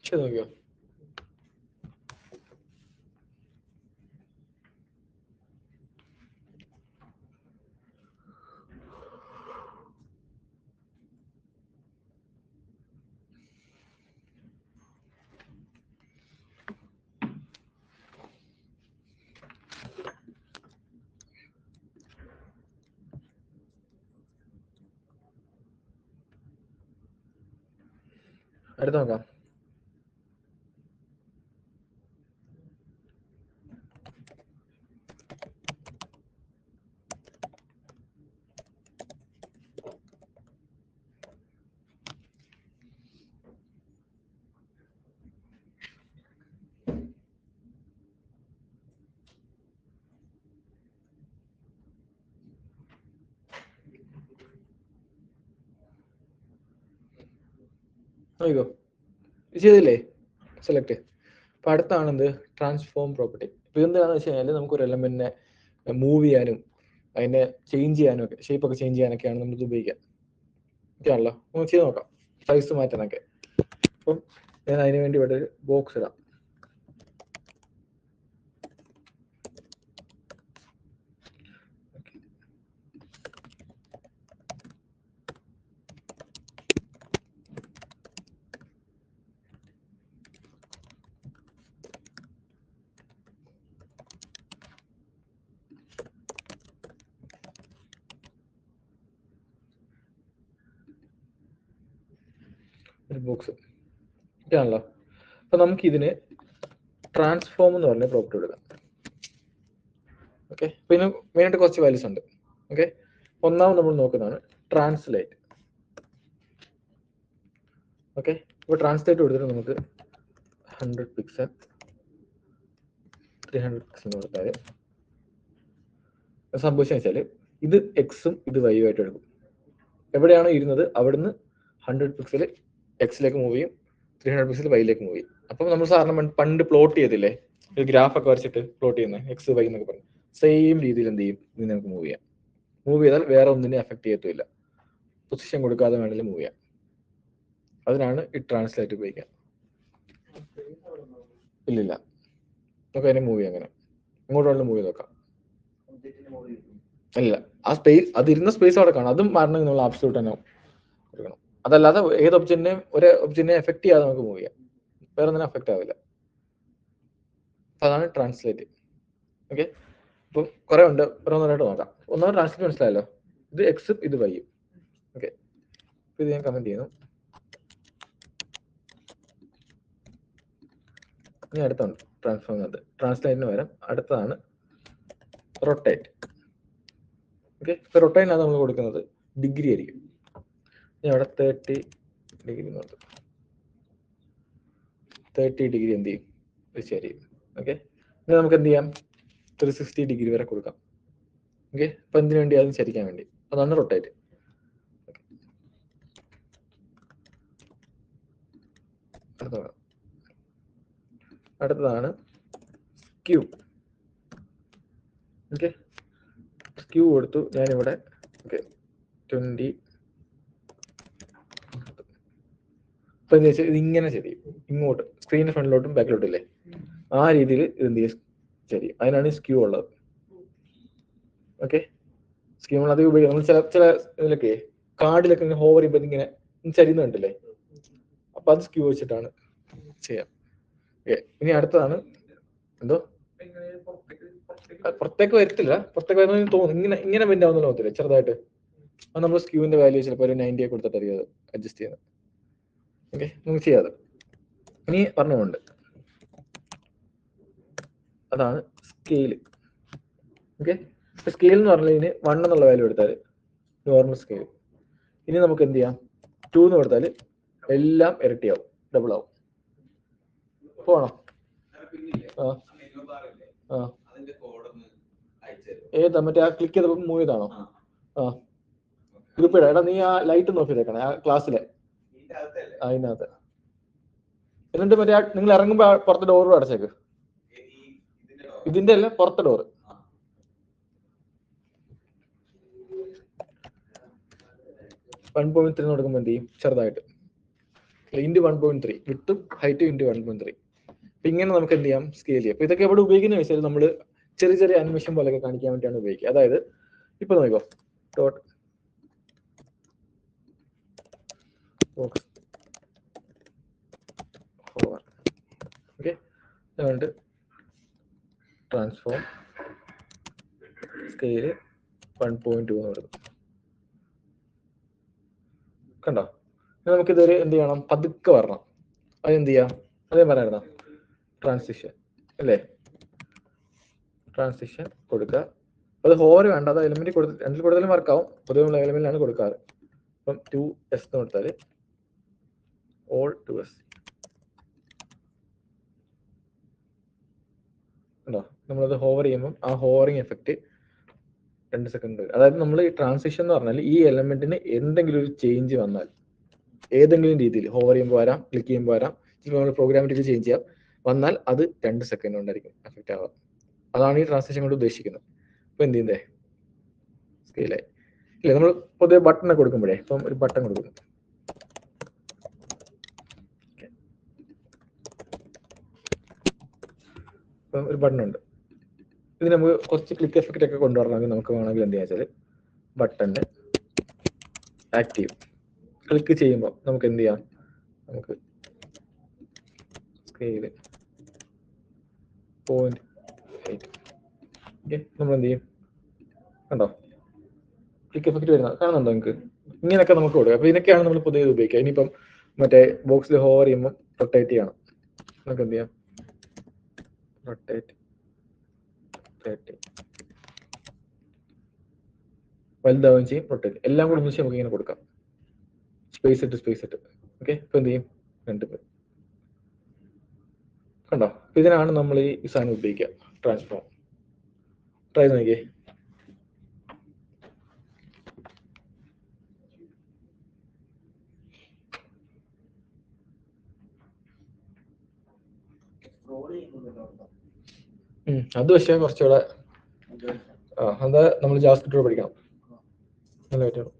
ചെയ്ത് നോക്കിയോ? അടുത്ത് നോക്കാം. നോക്കിക്കോ, ചെയ്തില്ലേ സെലക്ട്. അപ്പൊ അടുത്താണ് എന്ത് ട്രാൻസ്ഫോം പ്രോപ്പർട്ടി. ഇപ്പൊ എന്താണെന്ന് വെച്ച് കഴിഞ്ഞാൽ നമുക്കൊരു എലമെന്റിനെ മൂവ് ചെയ്യാനും അതിനെ ചേഞ്ച് ചെയ്യാനും ഒക്കെ, ഷേപ്പ് ഒക്കെ ചേഞ്ച് ചെയ്യാനൊക്കെയാണ് നമ്മൾ ഇത് ഉപയോഗിക്കുക. ഓക്കെയാണല്ലോ, നമുക്ക് ചെയ്ത് നോക്കാം സൈസ് മാറ്റാനൊക്കെ. അപ്പം ഞാൻ അതിന് വേണ്ടി ഇവിടെ ഒരു ബോക്സ് ഇടാം. ഒരു ബോക്സ് ഇതാണല്ലോ. അപ്പൊ നമുക്ക് ഇതിന് ട്രാൻസ്ഫോം എന്ന് പറഞ്ഞ പ്രോപ്പർട്ടി കൊടുക്കാം. ഓക്കെ, പിന്നെ മെയിനായിട്ട് കുറച്ച് വാല്യൂസ് ഉണ്ട്. ഓക്കെ, ഒന്നാമത് നമ്മൾ നോക്കുന്നതാണ് ട്രാൻസ്ലേറ്റ്. ഓക്കെ, ഇപ്പോൾ ട്രാൻസ്ലേറ്റ് കൊടുത്തിട്ട് നമുക്ക് 100 പിക്സൽ 300 പിക്സൽ കൊടുത്താൽ സംഭവിച്ചെന്ന് വെച്ചാൽ ഇത് എക്സും ഇത് വൈയും ആയിട്ട് എടുക്കും. എവിടെയാണോ ഇരുന്നത് അവിടുന്ന് 100 പിക്സൽ എക്സിലേക്ക് മൂവ് ചെയ്യും, 300 പിക്സൽ വൈയിലേക്ക് മൂവ് ചെയ്യും. അപ്പം നമ്മൾ സാധാരണ പണ്ട് പ്ലോട്ട് ചെയ്തില്ലേ, ഒരു ഗ്രാഫ് ഒക്കെ വരച്ചിട്ട് പ്ലോട്ട് ചെയ്യുന്നത് എക്സ് വൈ എന്നൊക്കെ പറഞ്ഞു, സെയിം രീതിയിൽ എന്ത് ചെയ്യും, ഇത് നമുക്ക് മൂവ് ചെയ്യാം. മൂവ് ചെയ്താൽ വേറെ ഒന്നിനെ എഫക്ട് ചെയ്യത്തില്ല, പൊസിഷൻ കൊടുക്കാതെ വേണമെങ്കിൽ മൂവ് ചെയ്യാം. അതിനാണ് ഈ ട്രാൻസ്ലേറ്റ് ഉപയോഗിക്കുക. ഇല്ലില്ല, നമുക്ക് അതിനെ മൂവ് ചെയ്യാം. അങ്ങനെ ഇങ്ങോട്ട് വേണമെങ്കിൽ മൂവ് ചെയ്ത് നോക്കാം. ഇല്ല, ആ സ്പേസ്, അതിരുന്ന സ്പേസ് അവിടെ കാണാം. അതും മാറണമെങ്കിൽ നമ്മൾ ആബ്സല്യൂട്ട് തന്നെ കൊടുക്കണം. അതല്ലാതെ ഏത് ഒബ്ജക്റ്റിനെയും ഒരേ ഒബ്ജക്റ്റിനെ എഫക്ട് ചെയ്യാതെ നമുക്ക് മൂവ് ചെയ്യാം, വേറെ ഒന്നിനും എഫക്ട് ആവില്ല. അതാണ് ട്രാൻസ്ലേറ്റ്. ഓക്കെ, അപ്പം കുറെ ഉണ്ട്, ഓരോന്നായിട്ട് നോക്കാം. ഒന്നാമത് ട്രാൻസ്ലേറ്റ് മനസ്സിലായല്ലോ, ഇത് എക്സും ഇത് വൈയും. ഓക്കെ, ഇത് ഞാൻ കമന്റ് ചെയ്യുന്നു. ഇനി അടുത്താണ് ട്രാൻസ്ഫോം. ട്രാൻസ്ലേറ്റിന് പകരം അടുത്തതാണ് റൊട്ടേറ്റ്. ഓക്കെ, ഇപ്പൊ റൊട്ടേറ്റിനകത്ത് നമ്മൾ കൊടുക്കുന്നത് ഡിഗ്രി ആയിരിക്കും. ഇനി അവിടെ 30 ഡിഗ്രി നോക്കാം. 30 ഡിഗ്രി എന്ത് ചെയ്യും, ശരി. ഓക്കെ, ഇനി നമുക്ക് എന്ത് ചെയ്യാം, 360 ഡിഗ്രി വരെ കൊടുക്കാം. ഓക്കെ, അപ്പൊ എന്തിനു വേണ്ടി, അതും ചരിക്കാൻ വേണ്ടി. അതാണ് റൊട്ടേറ്റ്. അടുത്തതാണ് സ്ക്യൂ. ഓക്കെ, സ്ക്യൂ കൊടുത്തു ഞാനിവിടെ. ഓക്കെ, 20. അപ്പൊ എന്താ വെച്ചാൽ ഇതിങ്ങനെ ശരി, ഇങ്ങോട്ട് സ്ക്രീനിന് ഫ്രണ്ടിലോട്ടും ബാക്കിലോട്ടും ഇല്ലേ, ആ രീതിയിൽ ഇത് എന്ത് ചെയ്യും, ശരി. അതിനാണ് സ്ക്യൂ ഉള്ളത്. ഓക്കെ, സ്ക്യൂ നമ്മൾ അധികം ഉപയോഗിക്കാം. നമ്മൾ ചില ഇതിലൊക്കെ കാർഡിലൊക്കെ ഇങ്ങനെ ഹോവർ ചെയ്യുമ്പോൾ ഇങ്ങനെ ചരിയുന്ന കണ്ടില്ലേ, അപ്പൊ അത് സ്ക്യൂ വെച്ചിട്ടാണ് ചെയ്യാം. ഓക്കെ, ഇനി അടുത്തതാണ് എന്തോ, പുറത്തേക്ക് വരത്തില്ല, പുറത്തേക്ക് വരുന്ന തോന്നും, ഇങ്ങനെ ബെൻഡ് ആവുന്ന തോന്നത്തില്ലേ ചെറുതായിട്ട്. അത് നമ്മൾ സ്ക്യൂവിന്റെ വാല്യൂ ചിലപ്പോൾ ഒരു 90 കൊടുത്തിട്ടായിരിക്കും അത് അഡ്ജസ്റ്റ് ചെയ്യുന്നത്. ഓക്കെ, നമുക്ക് ചെയ്യാതെ. ഇനി പറഞ്ഞുകൊണ്ട് അതാണ് സ്കെയില്. ഓക്കെ, സ്കെയിൽ എന്ന് പറഞ്ഞാൽ ഇതിന് 1 എന്നുള്ള വാല്യൂ എടുത്താൽ നോർമൽ സ്കെയിൽ. ഇനി നമുക്ക് എന്ത് ചെയ്യാം, 2 എന്ന് കൊടുത്താൽ എല്ലാം ഇരട്ടിയാവും, ഡബിൾ ആവും. പോണോ? ഏതാ മറ്റേ ആ ക്ലിക്ക് ചെയ്തപ്പോൾ മൂവ് ചെയ്താണോ? ആ, ഗ്രൂപ്പ് ഇടാം. എടാ നീ ആ ലൈറ്റ് നോക്കിയിട്ടേക്കണേ ആ ക്ലാസ്സിലെ, അതിനകത്ത്. എന്നിട്ട് മറ്റേ നിങ്ങൾ ഇറങ്ങുമ്പോ പുറത്തെ ഡോറും അടച്ചേക്ക്. ഇതിന്റെ അല്ല, പുറത്തെ ഡോറ്. വൺ 1.3 കൊടുക്കുമ്പോൾ എന്ത് ചെയ്യും, ചെറുതായിട്ട് ഇൻറ്റു 1.3 വിട്ടും ഹൈറ്റും ഇൻറ്റു 1.3. അപ്പൊ ഇങ്ങനെ നമുക്ക് എന്ത് ചെയ്യാം, സ്കെയിൽ ചെയ്യാം. അപ്പൊ ഇതൊക്കെ എവിടെ ഉപയോഗിക്കുന്ന വെച്ചാൽ നമ്മൾ ചെറിയ ചെറിയ അനിമേഷൻ പോലെയൊക്കെ കാണിക്കാൻ വേണ്ടിയാണ് ഉപയോഗിക്കുക. അതായത് ഇപ്പൊ നോക്കോ, ഡോട്ട് ബോക്സ് ഓക്കെ, അതുകൊണ്ട് ട്രാൻസ്ഫോം സ്കെയില് 1.2 എന്ന് കൊടുക്കും. കണ്ടോ, നമുക്കിതൊരു എന്ത് ചെയ്യണം, പതുക്കെ വരണം. അതെന്ത് ചെയ്യാം? അതേ പറയായിരുന്നോ? ട്രാൻസിഷൻ അല്ലേ? ട്രാൻസിഷൻ കൊടുക്കുക. അത് ഹോവർ വേണ്ട, അത് എലിമെന്റ് കൊടുത്ത് രണ്ടിൽ കൂടുതലും വർക്കാവും. പൊതുവെയുള്ള എലിമെന്റിലാണ് കൊടുക്കാറ്. അപ്പം 2s എന്ന് കൊടുത്താൽ ഓൾ 2s ഉണ്ടോ? നമ്മളത് ഹോവർ ചെയ്യുമ്പോൾ ആ ഹോവറിങ് എഫക്റ്റ് 2 സെക്കൻഡ്. അതായത് നമ്മൾ ഈ ട്രാൻസിഷൻ എന്ന് പറഞ്ഞാൽ ഈ എലമെന്റിന് എന്തെങ്കിലും ഒരു ചേഞ്ച് വന്നാൽ, ഏതെങ്കിലും രീതിയിൽ ഹോവർ ചെയ്യുമ്പോൾ വരാം, ക്ലിക്ക് ചെയ്യുമ്പോൾ വരാം, ചിലപ്പോൾ നമ്മൾ പ്രോഗ്രാമിലേക്ക് ചേഞ്ച് ചെയ്യാം, വന്നാൽ അത് 2 സെക്കൻഡ് കൊണ്ടായിരിക്കും എഫക്റ്റ് ആവുക. അതാണ് ഈ ട്രാൻസിഷൻ കൊണ്ട് ഉദ്ദേശിക്കുന്നത്. ഇപ്പൊ എന്ത് ചെയ്യുന്നേ? സ്കെയിലായി ഇല്ലേ? നമ്മൾ പൊതുവെ ബട്ടണൊക്കെ കൊടുക്കുമ്പോഴേ, ഇപ്പം ഒരു ബട്ടൺ കൊടുക്കുന്നു, ഇപ്പം ഒരു ബട്ടൺ ഉണ്ട്. ഇത് നമുക്ക് കുറച്ച് ക്ലിക്ക് എഫക്റ്റ് ഒക്കെ കൊണ്ടുവരണമെങ്കിൽ നമുക്ക് വേണമെങ്കിൽ എന്ത് ചെയ്യാ വെച്ചാൽ ബട്ടണ് ആക്റ്റീവ് ക്ലിക്ക് ചെയ്യുമ്പോൾ നമുക്ക് എന്ത് ചെയ്യാം? നമുക്ക് സ്കെയില് 0.8 നമ്മൾ എന്ത് ചെയ്യും? കണ്ടോ ക്ലിക്ക് എഫക്റ്റ് വരുന്നത് കാണുന്നുണ്ടോ നിങ്ങൾക്ക്? ഇങ്ങനെയൊക്കെ നമുക്ക് കൊടുക്കാം. അപ്പോൾ ഇതിനൊക്കെയാണ് നമ്മൾ പൊതുവെ ഉപയോഗിക്കുക. ഇനിയിപ്പം മറ്റേ ബോക്സിൽ ഹോവർ ചെയ്യുമ്പോൾ റൊട്ടേറ്റ് ചെയ്യണം, നമുക്ക് എന്ത് ചെയ്യാം? റൊട്ടേറ്റ് വലുതാവുകയും ചെയ്യും, റൊട്ടേറ്റ് എല്ലാം കൂടെ ഒന്നിച്ച് നമുക്ക് ഇങ്ങനെ കൊടുക്കാം. സ്പേസ് ഇട്ട് ഓക്കെ. ഇപ്പൊ എന്ത് ചെയ്യും? 2 പേര് കണ്ടോ? ഇതിനാണ് നമ്മൾ ഈ സാധനം ഉപയോഗിക്കുക, ട്രാൻസ്ഫോം. ട്രൈ നോക്കിയേ. അത് പക്ഷേ കുറച്ചുകൂടെ എന്താ നമ്മൾ ജാവാസ്ക്രിപ്റ്റ് പഠിക്കണം, നല്ല പറ്റും.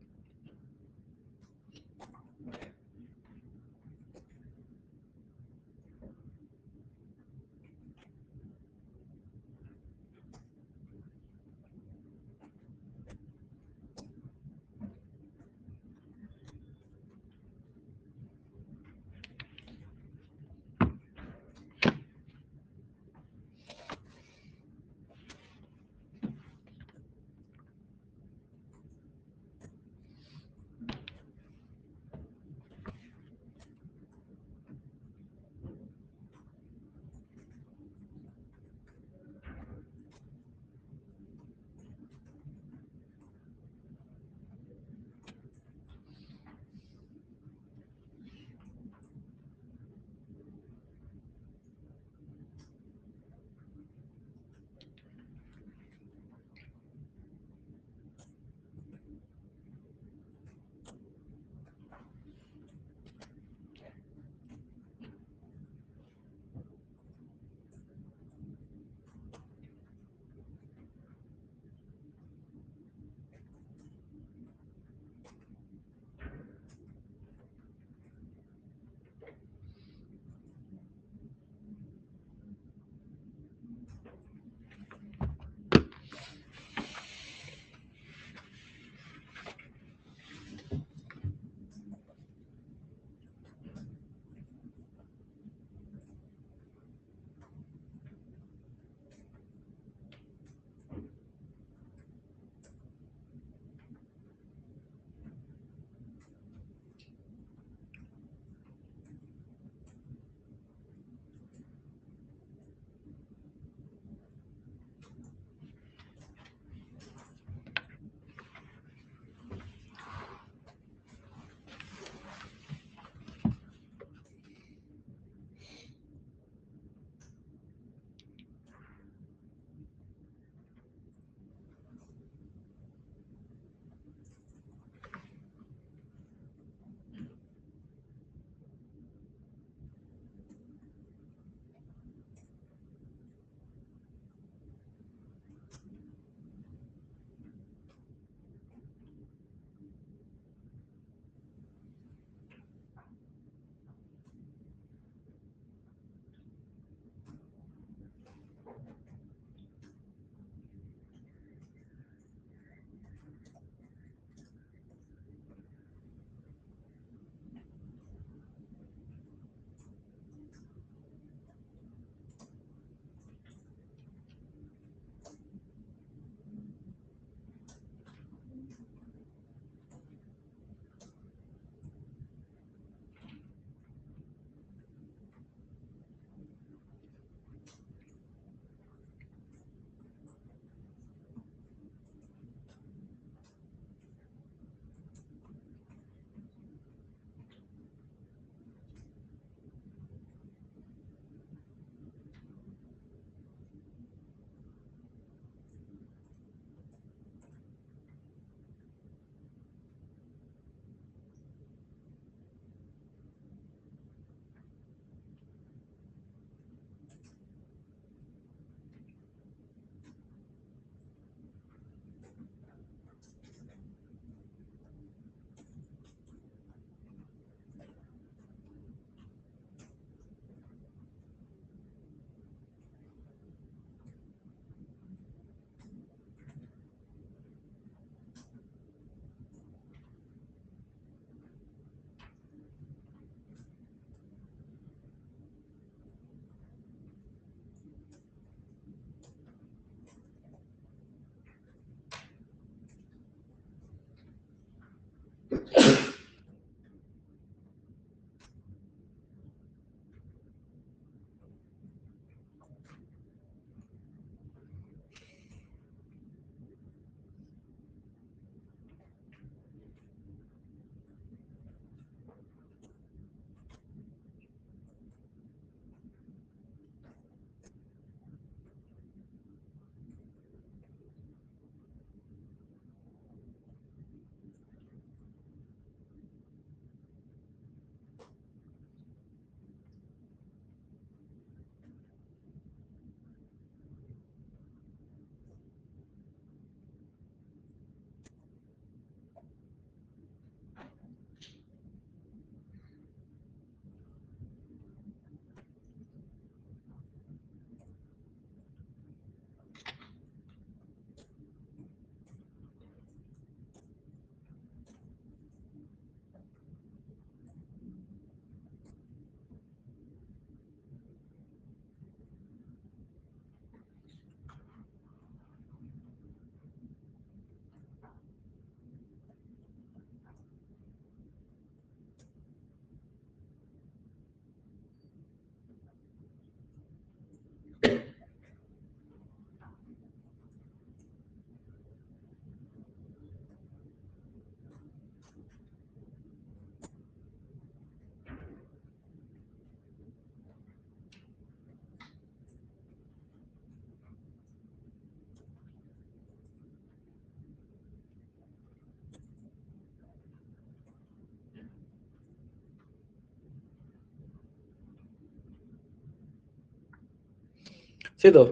ചെയ്തോ?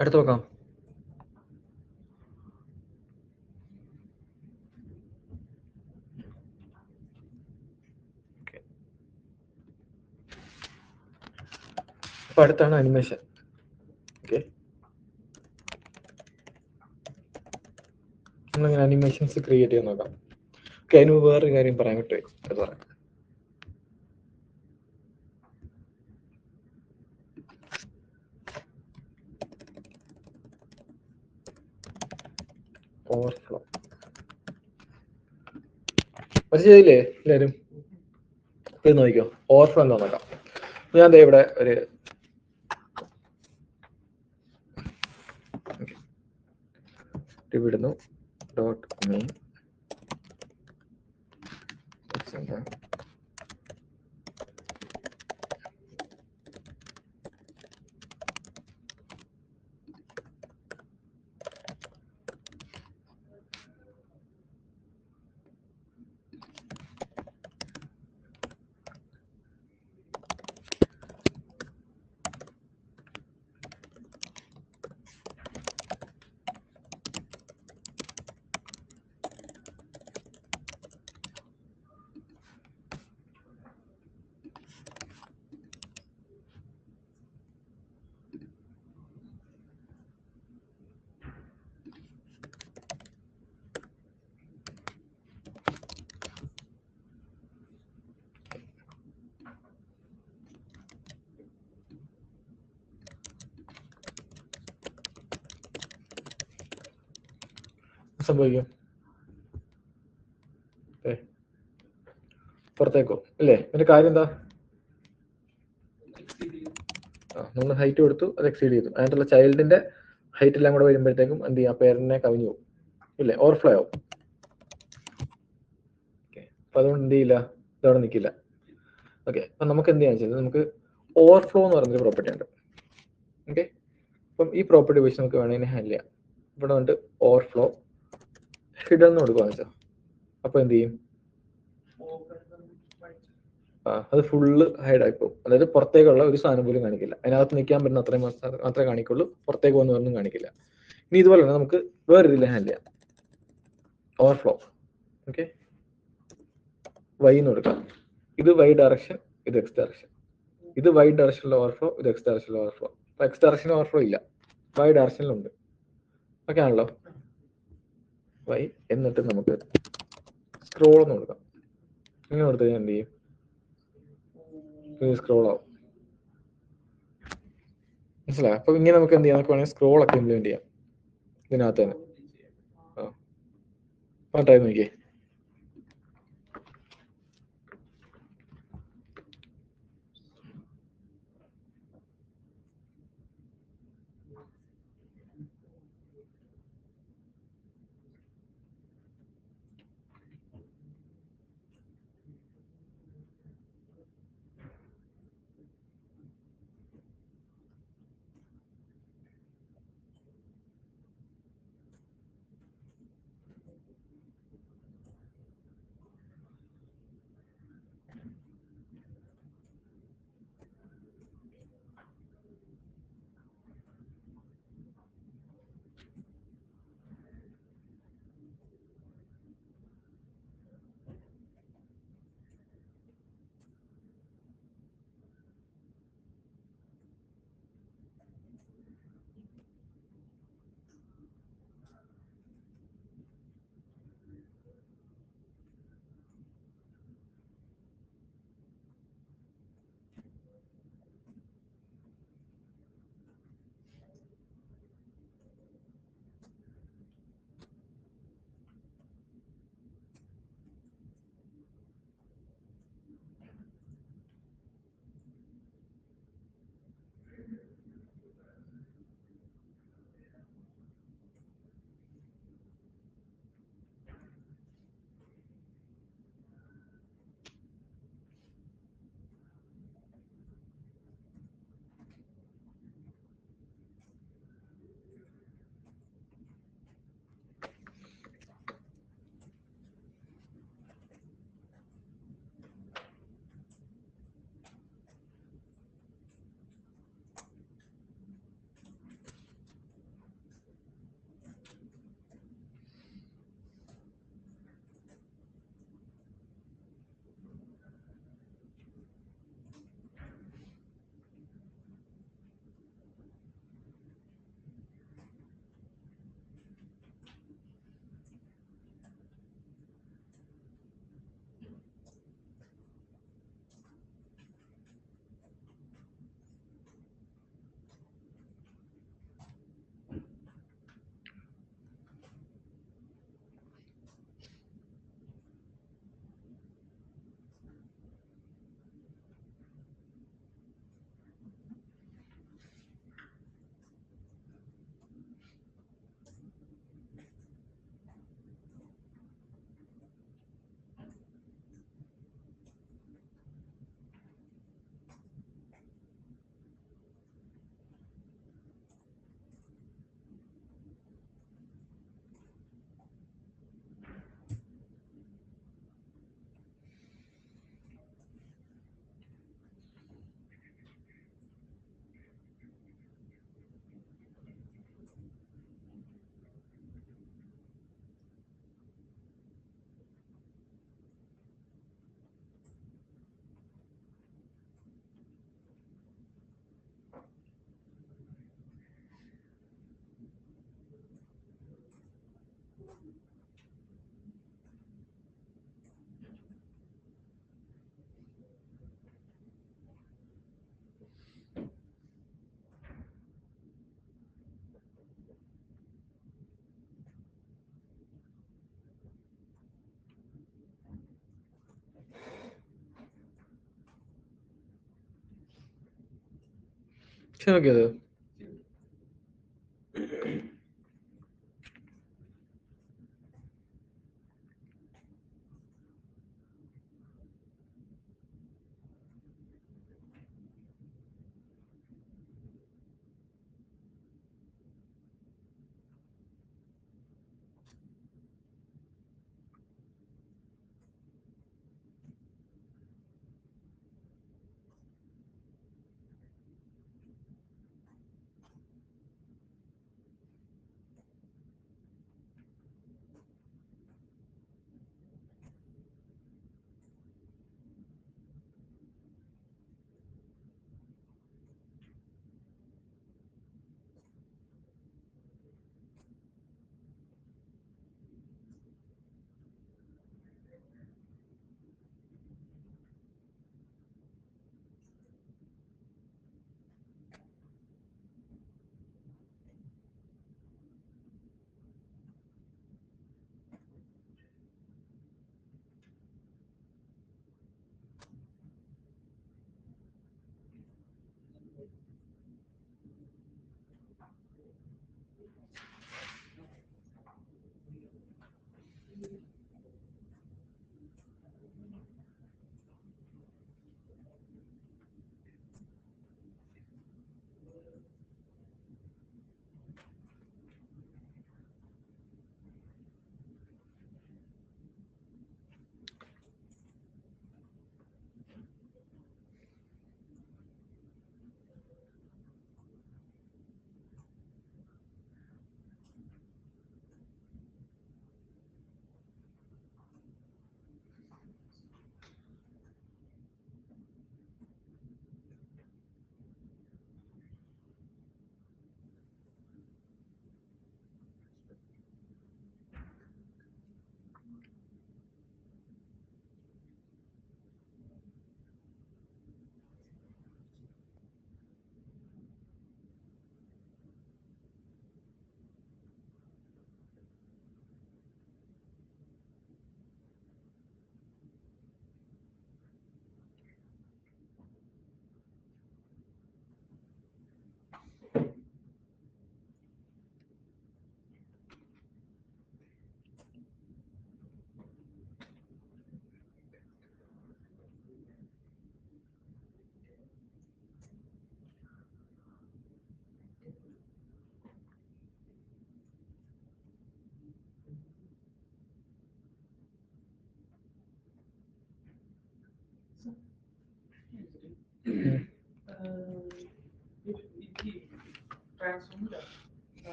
അടുത്ത് നോക്കാം. അപ്പൊ അടുത്താണ് അനിമേഷൻ. ഓക്കെ, നമ്മളിങ്ങനെ അനിമേഷൻസ് ക്രിയേറ്റ് ചെയ്യാൻ നോക്കാം. ഓക്കെ, അതിന് വേറൊരു കാര്യം പറയാൻ പറ്റുമോ? അത് പറയാം. ഓവർഫ്ലോ ചെയ്തില്ലേ എല്ലാവരും? ഇത് നോക്കിക്കോ, ഓവർഫ്ലോ എന്താ നോക്കാം. ഞാൻ ദേ ഇവിടെ ഒരു വിടുന്നു ഡോട്ട് മെയിൻ സംഭവിക്കും. പുറത്തേക്കോ അല്ലേ? അതിന്റെ കാര്യം എന്താ? നമ്മൾ ഹൈറ്റ് കൊടുത്തു, അത് എക്സീഡ് ചെയ്തു. അതിനകത്തുള്ള ചൈൽഡിന്റെ ഹൈറ്റ് എല്ലാം കൂടെ വരുമ്പോഴത്തേക്കും എന്ത് ചെയ്യും? ആ പേരിനെ കവിഞ്ഞു പോകും ഇല്ലേ? ഓവർഫ്ലോ ആവും. ഓക്കെ, അപ്പൊ അതുകൊണ്ട് എന്ത് ചെയ്യില്ല, ഇതവിടെ നിൽക്കില്ല. ഓക്കെ, അപ്പൊ നമുക്ക് എന്ത് ചെയ്യാൻ വെച്ചാൽ നമുക്ക് ഓവർഫ്ലോ എന്ന് പറയുന്നൊരു പ്രോപ്പർട്ടി ഉണ്ട്. ഓക്കെ, അപ്പം ഈ പ്രോപ്പർട്ടി വെച്ച് നമുക്ക് വേണമെങ്കിൽ ഹാൻഡിൽ ചെയ്യാം. ഇവിടെ വന്നിട്ട് ഓവർഫ്ലോ ഹിഡൻ എന്ന് കൊടുക്കുകയെന്ന് വെച്ചാൽ അപ്പൊ എന്ത് ചെയ്യും? അത് ഫുള്ള് ഹൈഡ് ആയിപ്പോകും. അതായത് പുറത്തേക്കുള്ള ഒരു സാധനം പോലും കാണിക്കില്ല. അതിനകത്ത് നിൽക്കാൻ പറ്റുന്ന അത്രയും മാത്രമേ കാണിക്കുള്ളൂ, പുറത്തേക്ക് പോകുന്നതൊന്നും കാണിക്കില്ല. ഇനി ഇതുപോലെ തന്നെ നമുക്ക് വേറെ രീതിയിൽ ഹാൻഡിൽ ചെയ്യാം. ഓവർഫ്ലോ, ഓക്കെ, വൈ എന്ന് കൊടുക്കാം. ഇത് വൈ ഡയറക്ഷൻ, ഇത് എക്സ് ഡയറക്ഷൻ. ഇത് വൈ ഡയറക്ഷനിലെ ഓവർഫ്ലോ, ഇത് എക്സ് ഡയറക്ഷനിലെ ഓവർഫ്ലോ. അപ്പൊ എക്സ് ഡയറക്ഷനിൽ ഓവർഫ്ലോ ഇല്ല, വൈ ഡയറക്ഷനിലുണ്ട്. ഓക്കെ ആണല്ലോ? വൈ എന്നിട്ട് നമുക്ക് സ്ക്രോൾ എന്ന് കൊടുക്കാം. ഇങ്ങനെ കൊടുത്തു കഴിഞ്ഞാൽ എന്ത് ചെയ്യും? സ്ക്രോൾ ആവും. മനസ്സിലായോ? അപ്പൊ ഇങ്ങനെ നമുക്ക് എന്ത് ചെയ്യാം? നമുക്ക് വേണമെങ്കിൽ സ്ക്രോൾ ഒക്കെ ഇംപ്ലിമെന്റ് ചെയ്യാം ഇതിനകത്ത് തന്നെ. ആ ടൈം നോക്കിയേ. ശരി നോക്കിയത്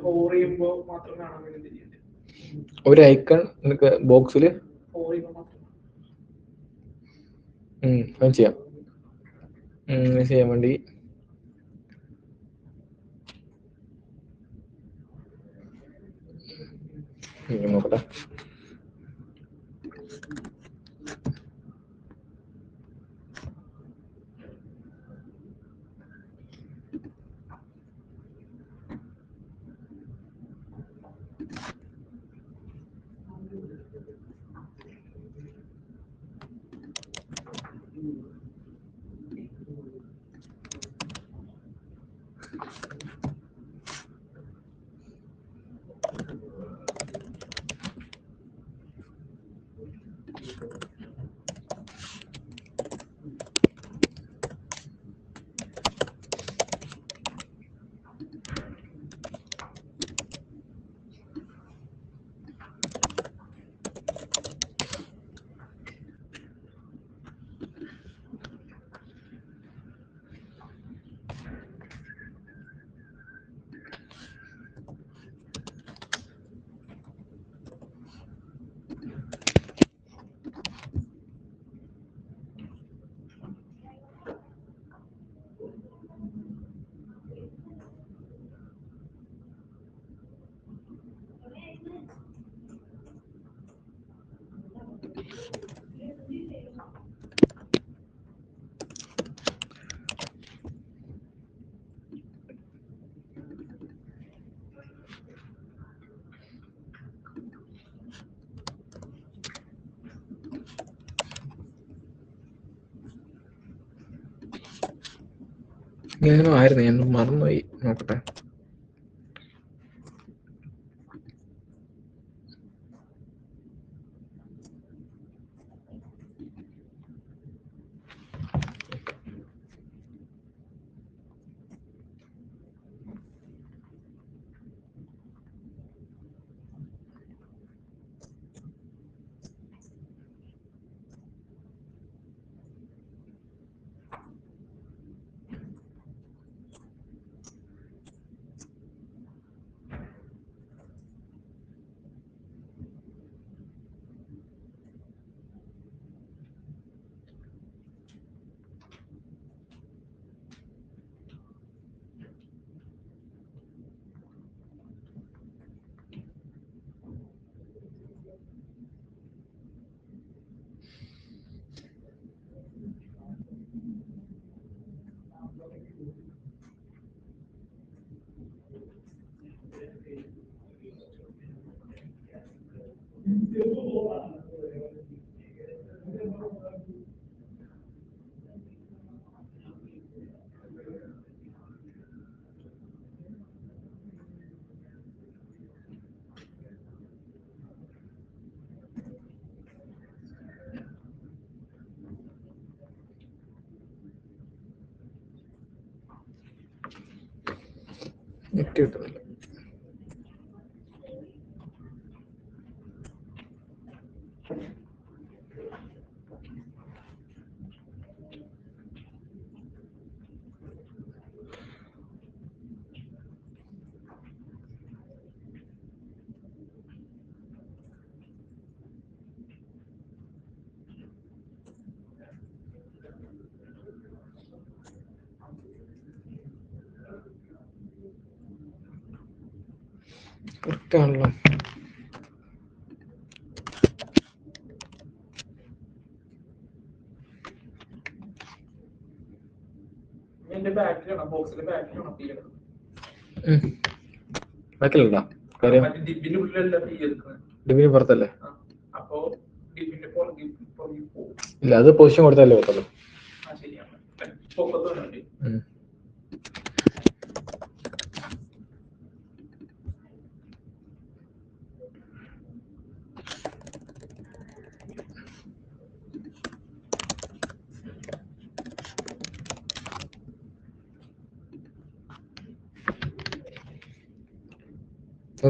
ഹോർ ചെയ്യുമ്പോ മാത്രം കാണാൻ വേണ്ടി ഒരു ഐക്കൺ നിനക്ക് ബോക്സിൽ ഹോർ ചെയ്യുമ്പോ മാത്രം അത് ചെയ്യാം. ചെയ്യാൻ വേണ്ടി നോക്കട്ടെ. ഞാനും ആയിരുന്നു, ഞാൻ മറന്നുപോയി, നോക്കട്ടെ. നെറ്റ് കിട്ടുന്നില്ല. കറക്റ്റാണല്ലോ. എന്റെ ബാക്കിലാണ്, ബോക്സിന്റെ ബാക്കിലാണ് പി എടുക്കുന്നത്. ബാക്കിലുണ്ടോ കാര്യം? മറ്റേ ഡിബിന്റെ ഉള്ളിലല്ല പി എടുക്കുന്നത്, ഡിബിന് പുറത്തല്ലേ? അപ്പൊ ഡിബിന്റെ പുറകിൽ പോകും. ഇല്ല, അത് പൊസിഷൻ കൊടുത്താലേ പറ്റുള്ളൂ. ആ ശരിയാണ്, പൊക്കത്തുണ്ട്.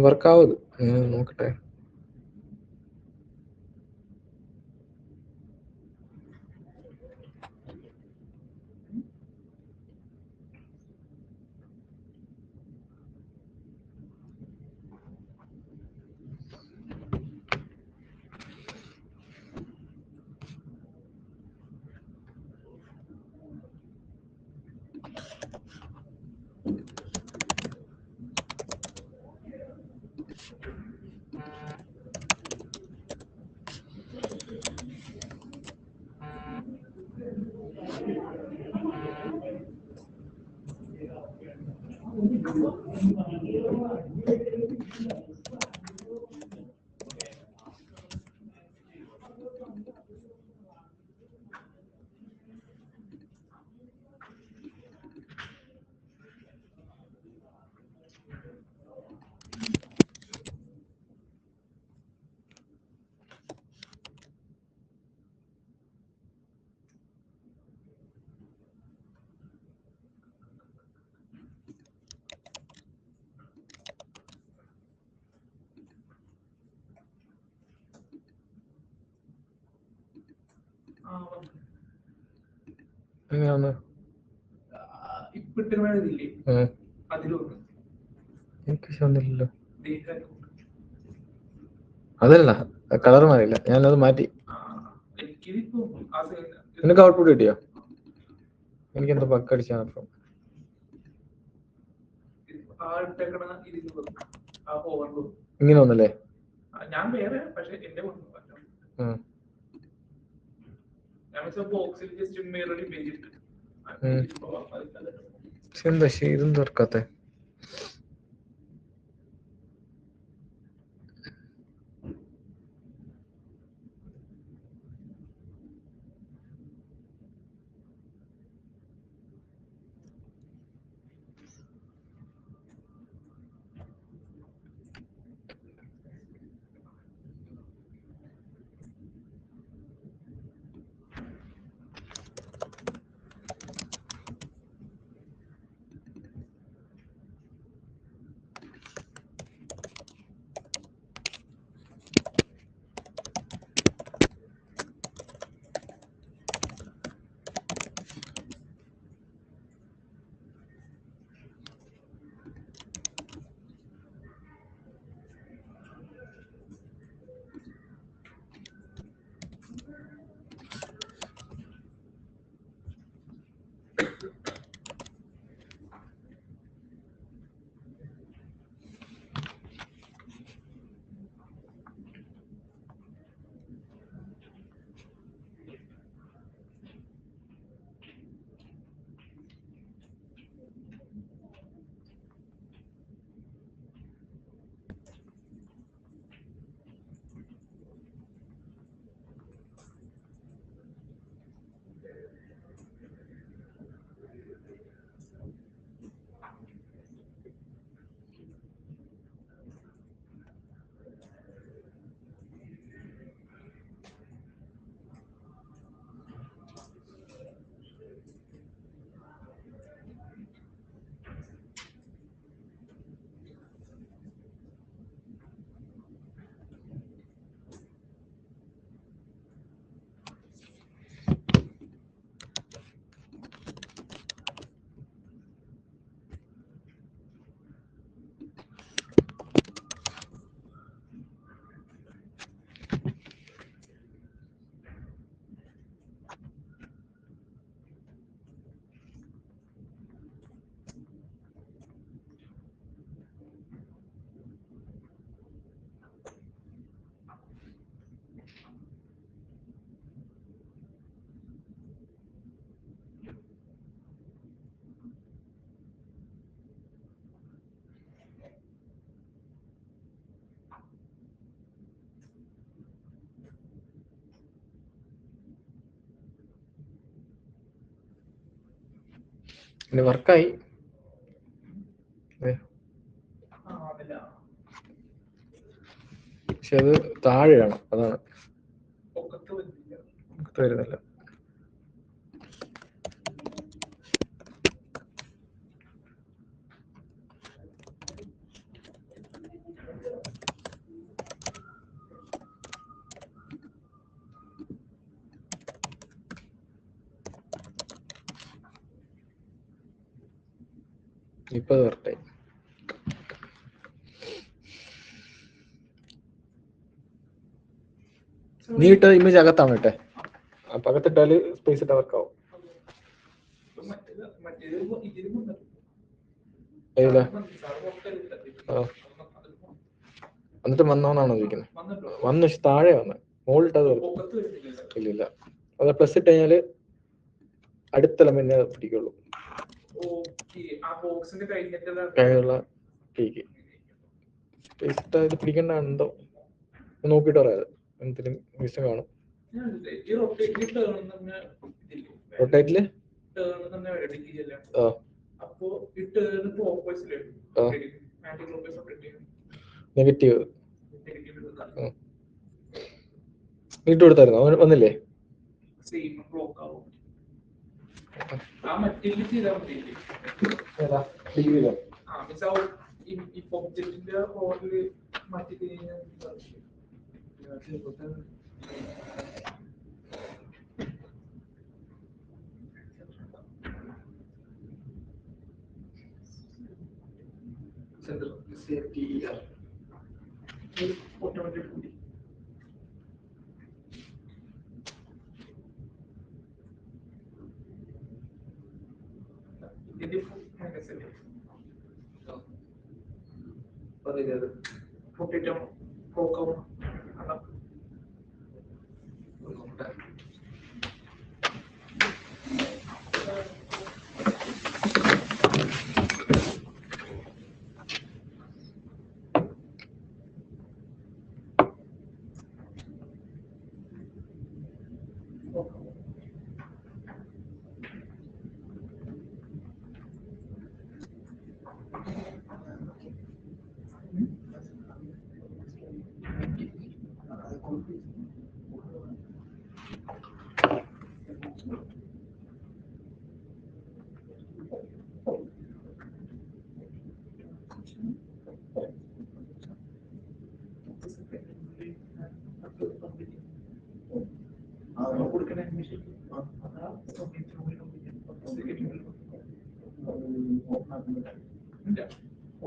വർക്കാവും, നോക്കട്ടെ. എങ്ങനെയാന്ന് ഇപ്പിട്ട് വേണതില്ലേ അതിലൊന്ന് എനിക്ക് വന്നില്ലല്ലോ. അതല്ല, കളർ മാറിയില്ല, ഞാനത് മാറ്റി. നിനക്ക് ഔട്ട്പുട്ട് കിട്ടിയോ? എനിക്കെന്തോ ബഗ് അടിച്ചാണ് ഇപ്പം. ഇങ്ങനെ ഒന്നല്ലേ? ഞാൻ വേറെ, പക്ഷെ എന്റെ ബോക്സിൽ ജസ്റ്റ് മിറർ ഇമേജ് ഇട്ട് എന്താ ഇതും തുറക്കാത്തെ? പിന്നെ വർക്കായി. അതില്ല പക്ഷെ അത് താഴെയാണ്, അതാണ് പൊക്കത്ത് വരുന്നില്ല. വരുന്നില്ല. ഇപ്പൊ വരട്ടെ. നീ ഇട്ട ഇമേജ് അകത്താണ് ഇട്ടെ, അപ്പൊ അകത്തിട്ടാല് സ്പേസ് ഇട്ട വർക്കാവും. ഏതില്ല? എന്നിട്ട് വന്നോന്നാണോ ചോദിക്കുന്നത്? വന്നു, പക്ഷെ താഴെ വന്ന് മുകളിലിട്ടത് ഇല്ലില്ല. അത് പ്ലസ് ഇട്ട് കഴിഞ്ഞാല് അടുത്ത എലമെന്റ് പിടിക്കുള്ളൂ, കഴിഞ്ഞുള്ള ടീക്ക്. സ്പേസ് ഇട്ട ഇത് പിടിക്കണ്ടോ നോക്കിട്ട് പറയാത്, എന്തിനും മിസ് കാണും. റൊട്ടേറ്റില് നെഗറ്റീവ് ഇട്ട് കൊടുത്തായിരുന്നു, അവൻ വന്നില്ലേ?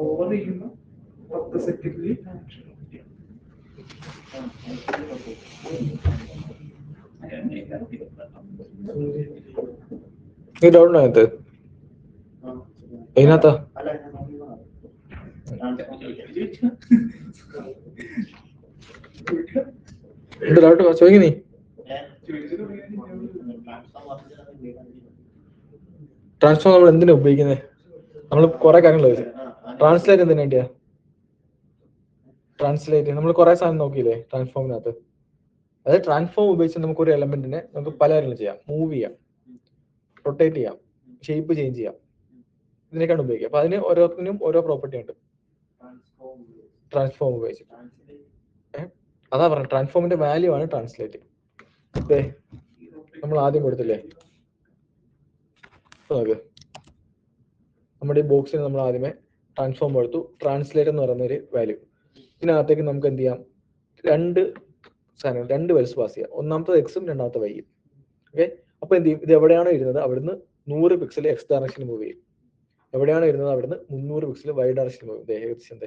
ഓവർ ചെയ്യുന്ന 10 സെക്കൻഡിൽ ഈ ഡൗൺ ആയത് ഇതിനകത്താ ഡൗട്ട് ചോദിക്ക. നീ ട്രാൻസ്ഫോം നമ്മൾ എന്തിനാ ഉപയോഗിക്കുന്നത്? നമ്മൾ കുറെ കാര്യങ്ങൾ ട്രാൻസ്ലേറ്റ് എന്തിനാ വേണ്ടിയാ? ട്രാൻസ്ലേറ്റ് നമ്മൾ കുറെ സാധനം നോക്കിയില്ലേ ട്രാൻസ്ഫോമിനകത്ത്? അതായത് ട്രാൻസ്ഫോം ഉപയോഗിച്ച് നമുക്ക് ഒരു എലമെന്റിനെ നമുക്ക് പല കാര്യങ്ങൾ ചെയ്യാം. മൂവ് ചെയ്യാം, റൊട്ടേറ്റ് ചെയ്യാം, ഷേപ്പ് ചേഞ്ച് ചെയ്യാം, ഇതിനൊക്കെയാണ് ഉപയോഗിക്കുക. അപ്പൊ അതിന് ഓരോത്തിനും ഓരോ പ്രോപ്പർട്ടി ഉണ്ട്. ട്രാൻസ്ഫോം ഉപയോഗിച്ചിട്ട് അതാ പറഞ്ഞത്, ട്രാൻസ്ഫോമിന്റെ വാല്യൂ ആണ് ട്രാൻസ്ലേറ്റ്. നമ്മൾ ആദ്യം കൊടുത്തില്ലേ, നോക്ക് നമ്മുടെ ഈ ബോക്സിന് നമ്മൾ ആദ്യമേ ട്രാൻസ്ഫോം കൊടുത്തു, ട്രാൻസ്ലേറ്റ് എന്ന് പറയുന്ന ഒരു വാല്യൂ. ഇതിനകത്തേക്ക് നമുക്ക് എന്ത് ചെയ്യാം, രണ്ട് സാധനം, രണ്ട് വാല്യൂസ് പാസ് ചെയ്യാം. ഒന്നാമത്തെ എക്സും രണ്ടാമത്തെ വൈയും. ഓക്കെ, അപ്പൊ എന്ത് ചെയ്യും, ഇത് എവിടെയാണോ ഇരുന്നത് അവിടുന്ന് 100 പിക്സൽ എക്സ് ഡയറക്ഷനിൽ മൂവ് ചെയ്യും. എവിടെയാണോ ഇരുന്നത് അവിടുന്ന് 300 പിക്സൽ വൈ ഡയറക്ഷനിൽ മൂവ് ചെയ്യും. ഏകദേശം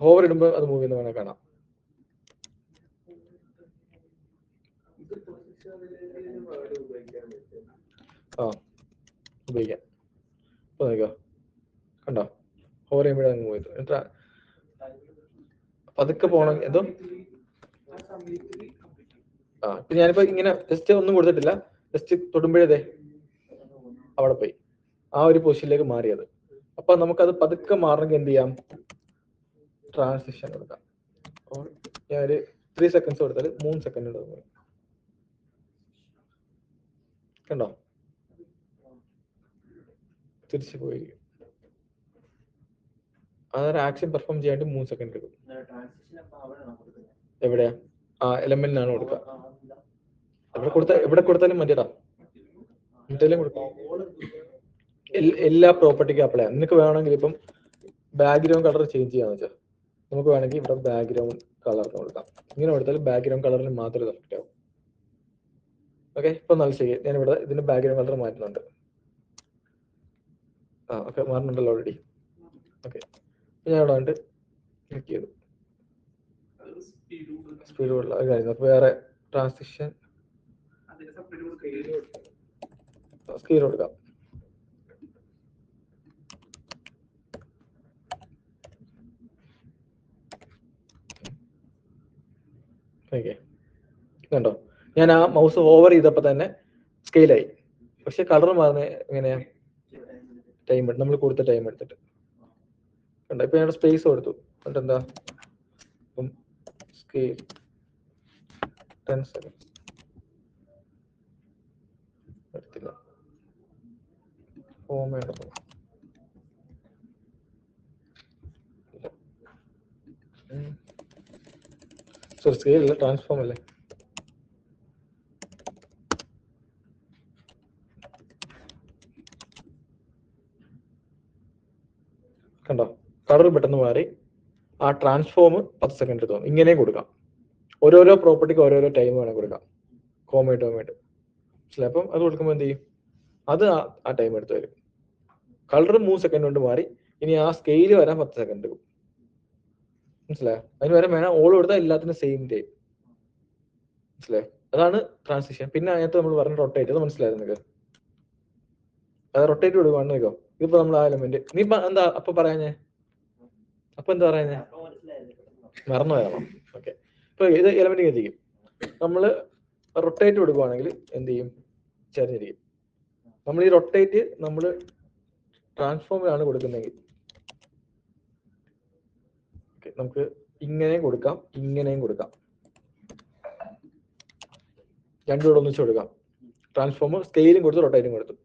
ഹോവർ ഇടുമ്പോൾ അത് മൂവ് ചെയ്യുന്ന വേണേൽ കാണാം. ഉപയോഗിക്കാം. ഇപ്പൊ നോക്കോ, കണ്ടോ, ഹോവർ ചെയ്യുമ്പോഴേ മൂവ് ചെയ്തു. പതുക്കെ പോകണം. എന്തോ ഇപ്പൊ ഞാനിപ്പോ ഇങ്ങനെ ജസ്റ്റ് ഒന്നും കൊടുത്തിട്ടില്ല, ജസ്റ്റ് തൊടുമ്പോഴേ അവിടെ പോയി ആ ഒരു പൊസിഷനിലേക്ക് മാറിയത്. അപ്പൊ നമുക്കത് പതുക്കെ മാറണമെങ്കിൽ എന്ത് ചെയ്യാം, ട്രാൻസിഷൻ കൊടുക്കാം. ഞാനൊരു 3 സെക്കൻഡ്സ് കൊടുത്താൽ 3 സെക്കൻഡ് ഉണ്ട്. കണ്ടോ, തിരിച്ചു പോയിരിക്കും. അതൊരു ആക്ഷൻ പെർഫോം ചെയ്യാണ്ട് 3 സെക്കൻഡ് എടുക്കും. എവിടെയാ, എലമെന്റിനാണ് കൊടുക്കുക. എവിടെ കൊടുത്താലും മതിയടാ, എല്ലാ പ്രോപ്പർട്ടിക്കും അപ്ലൈ ചെയ്യാം. നിനക്ക് വേണമെങ്കിൽ ഇപ്പം ബാക്ക്ഗ്രൗണ്ട് കളർ ചേഞ്ച് ചെയ്യാന്ന് വെച്ചാൽ നമുക്ക് വേണമെങ്കിൽ ഇവിടെ ബാക്ക്ഗ്രൗണ്ട് കളർ കൊടുക്കാം. ഇങ്ങനെ കൊടുത്താൽ ബാക്ക്ഗ്രൗണ്ട് കളറിന് മാത്രമേ എഫക്റ്റ് ആവും. ഓക്കെ, ഇപ്പൊ നല്ല ശരി, ഞാൻ ഇവിടെ ഇതിന്റെ ബാക്ക്ഗ്രൗണ്ട് കളർ മാറ്റുന്നുണ്ട്. ഓക്കെ, മാറുന്നുണ്ടല്ലോ ഓൾറെഡി. ഓക്കെ, ഞാൻ ഇവിടെ വന്നിട്ട് ക്ലിക്ക് ചെയ്തു, സ്പീഡ് കൂടുതൽ കഴിഞ്ഞു. അപ്പൊ വേറെ ട്രാൻസിഷൻ സ്കെയിൽ കൊടുക്കാം. ഓക്കെ, കണ്ടോ, ഞാൻ ആ മൗസ് ഓവർ ചെയ്തപ്പോ തന്നെ സ്കെയിലായി. പക്ഷെ കളർ മാറുന്ന എങ്ങനെയാ, ടൈം നമ്മൾ കൊടുത്ത ടൈം എടുത്തിട്ട് കണ്ടോ. ഇപ്പൊ ഞാൻ സ്പേസ് കൊടുത്തു, എന്നിട്ട് എന്താ സ്കെയിൽ 10 സെക്കൻഡ് എടുത്തില്ല. സോറി, സ്കെയിൽ അല്ല, ട്രാൻസ്ഫോം അല്ലേ. കണ്ടോ, കളർ പെട്ടെന്ന് മാറി. ആ ട്രാൻസ്ഫോം 10 സെക്കൻഡ് എടുത്തു. ഇങ്ങനെ കൊടുക്കാം, ഓരോരോ പ്രോപ്പർട്ടിക്ക് ഓരോരോ ടൈം വേണം കൊടുക്കാം, കോമയായിട്ട് മനസ്സിലായി. അപ്പം അത് കൊടുക്കുമ്പോൾ എന്ത് ചെയ്യും, അത് ആ ടൈം എടുത്ത് വരും. കളർ 3 സെക്കൻഡ് കൊണ്ട് മാറി. ഇനി ആ സ്കെയിൽ വരാൻ 10 സെക്കൻഡ് എടുക്കും. മനസ്സിലായോ, അതിന് വരെ വേണം ഓൾ കൊടുത്താൽ എല്ലാത്തിനും സെയിം ടൈം. മനസ്സിലായോ, അതാണ് ട്രാൻസിഷൻ. പിന്നെ അതിനകത്ത് നമ്മൾ പറഞ്ഞ റൊട്ടേറ്റ്, അത് മനസ്സിലായത് നിങ്ങൾക്ക്? അത് റൊട്ടേറ്റ് കൊടുക്കുവാണ് നോക്കോ. ഇതിപ്പോ നമ്മൾ ആ എലമെന്റ്, നീ എന്താ അപ്പൊ പറയാഞ്ഞേ, അപ്പൊ എന്താ പറയുന്നേ, മറന്നു പോയാണോ? ഓക്കെ, ഇപ്പൊ ഇത് എലമെന്റ് ഇങ്ങനെ ചെയ്യും. നമ്മള് റൊട്ടേറ്റ് കൊടുക്കുവാണെങ്കിൽ എന്ത് ചെയ്യും, ചേർന്നിരിക്കും. നമ്മൾ ഈ റൊട്ടേറ്റ് നമ്മൾ ട്രാൻസ്ഫോമിലാണ് കൊടുക്കുന്നെങ്കിൽ നമുക്ക് ഇങ്ങനെയും കൊടുക്കാം, ഇങ്ങനെയും കൊടുക്കാം, രണ്ടും കൂടെ ഒന്നിച്ച് കൊടുക്കാം. ട്രാൻസ്ഫോം സ്കെയിലും കൊടുത്തു, റൊട്ടേറ്റും കൊടുത്തു.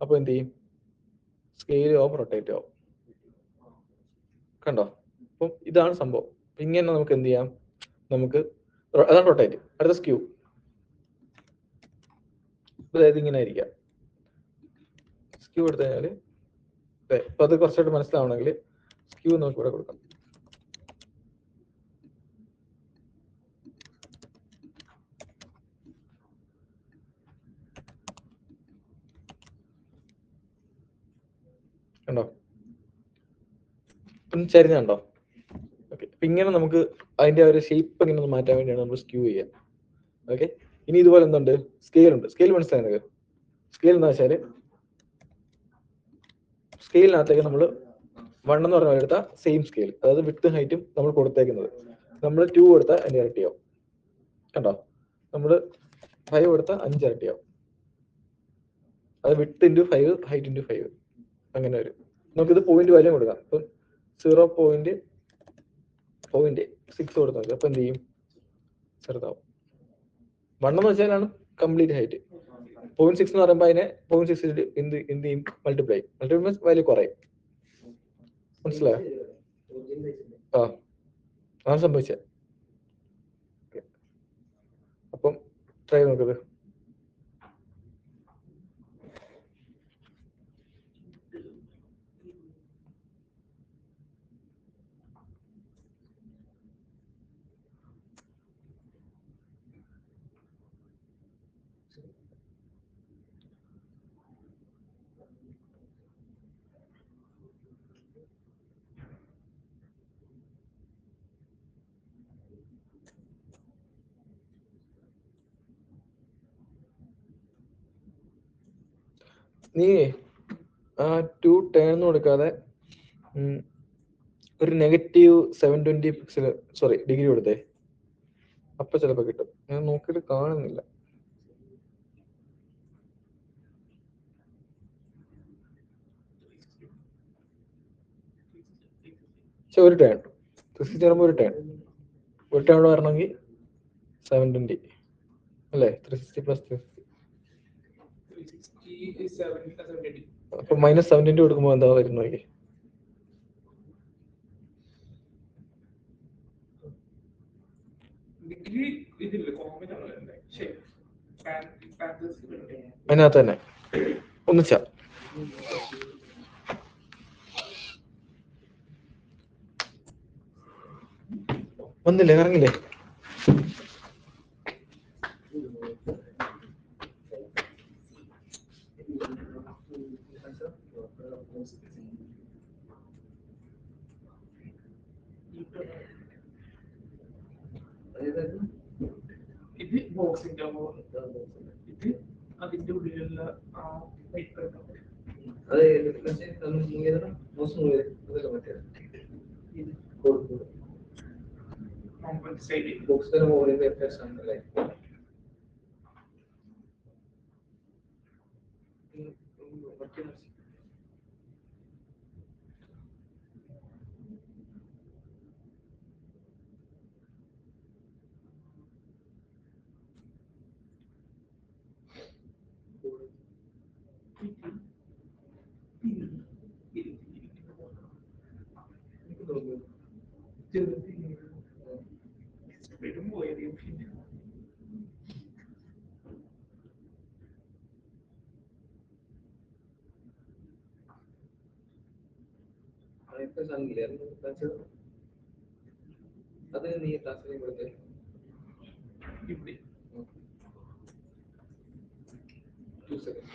അപ്പൊ എന്ത് ചെയ്യും, സ്കെയിലും ആവും, റൊട്ടേറ്റും ആവും. കണ്ടോ, അപ്പം ഇതാണ് സംഭവം. ഇങ്ങനെ നമുക്ക് എന്ത് ചെയ്യാം, നമുക്ക് അതാണ് റൊട്ടേറ്റ്. അടുത്ത സ്ക്യൂ, അതായത് ഇങ്ങനെ ആയിരിക്കാം. സ്ക്യൂ എടുത്തു കഴിഞ്ഞാൽ ഇപ്പൊ അത് കുറച്ചായിട്ട് മനസ്സിലാവണമെങ്കിൽ സ്ക്യൂ നമുക്ക് ഇവിടെ കൊടുക്കാം. കണ്ടോ, ചരിഞ്ഞുണ്ടോ? ഓക്കെ, അപ്പൊ ഇങ്ങനെ നമുക്ക് അതിന്റെ ഒരു ഷേപ്പ് ഇങ്ങനെ ഒന്ന് മാറ്റാൻ വേണ്ടിയാണ് നമ്മൾ സ്ക്യൂ ചെയ്യുക. ഓക്കെ, ഇനി ഇതുപോലെ എന്തുണ്ട്, സ്കെയിൽ ഉണ്ട്. സ്കെയിൽ മനസ്സിലായി നിങ്ങൾക്ക്? സ്കെയിൽ എന്താ വെച്ചാല്, സ്കെയിലിനകത്തേക്ക് നമ്മൾ 1 എന്ന് പറഞ്ഞ എടുത്ത സെയിം സ്കെയിൽ, അതായത് വിത്ത് ഹൈറ്റും നമ്മൾ കൊടുത്തേക്കുന്നത്. നമ്മൾ 2 കൊടുത്താൽ അതിന്റെ ഇരട്ടിയാവും. കണ്ടോ, നമ്മൾ 5 കൊടുത്താൽ 5 ഇരട്ടിയാവും. അത് വിത്ത് ഇൻറ്റു 5, ഹൈറ്റ് ഇൻറ്റു 5 അങ്ങനെ വരും. നമുക്കിത് പോയിന്റ് വാല്യൂ കൊടുക്കാം. ഇപ്പം 0.6 കൊടുത്തു നോക്കുക. അപ്പൊ എന്ത് ചെയ്യും, ചെറുതാവും. 1 എന്ന് വെച്ചാലാണ് കംപ്ലീറ്റ് ഹൈറ്റ്. 0.6 എന്ന് പറയുമ്പോൾ അതിനെ 0.6 എന്ത് മൾട്ടിപ്ലൈ വാല്യൂ കുറയും. മനസ്സിലായോ? ആ അതാണ് സംഭവിച്ചത്. അപ്പം ട്രൈ നോക്കത്. നീ ആ 2 ടേൺ കൊടുക്കാതെ ഒരു -720 പിക്സൽ ഡിഗ്രി കൊടുത്തേ. അപ്പൊ ചിലപ്പോ കിട്ടും. ഞാൻ നോക്കിയിട്ട് കാണുന്നില്ല. ഒരു ടേൺ 360 ഒരു ടേൺ വരണമെങ്കിൽ 720 അല്ലേ? 360 + അപ്പൊ -720 കൊടുക്കുമ്പോ എന്താ വരുന്നത്? അതിനകത്ത് തന്നെ ഒന്നിച്ചാ വന്നില്ലേ? ഇറങ്ങില്ലേ? ഇത് ബോക്സിന്റെ ഇത് അതിന്റെ ഉള്ളിലുള്ള ബോക്സിന്റെ മുകളിൽ വ്യത്യാസമുണ്ടല്ലേ? അത് നീ ക്ലാസ്സിൽ കൊടുത്തേ ഇവിടെ 2 seconds.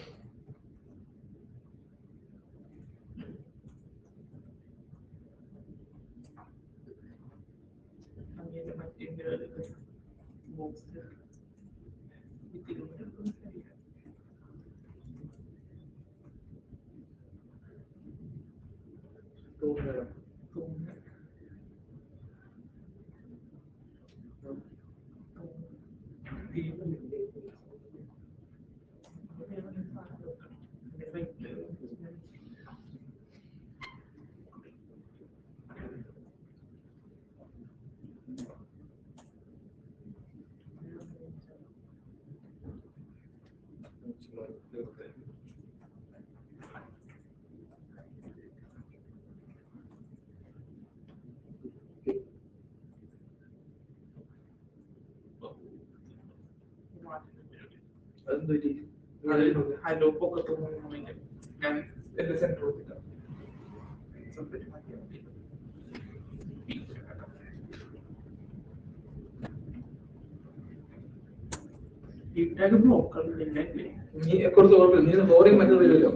അങ്ങനെ മറ്റേ ബോക്സ് ഹലോ പൊക്കത്ത് ഞാൻ എന്റെ സെന്റർ കൊടുത്തില്ല. നീ കൊടുത്ത് കുഴപ്പമില്ല. നീ ബോറിംഗ് മറ്റൊരു വരുമല്ലോ.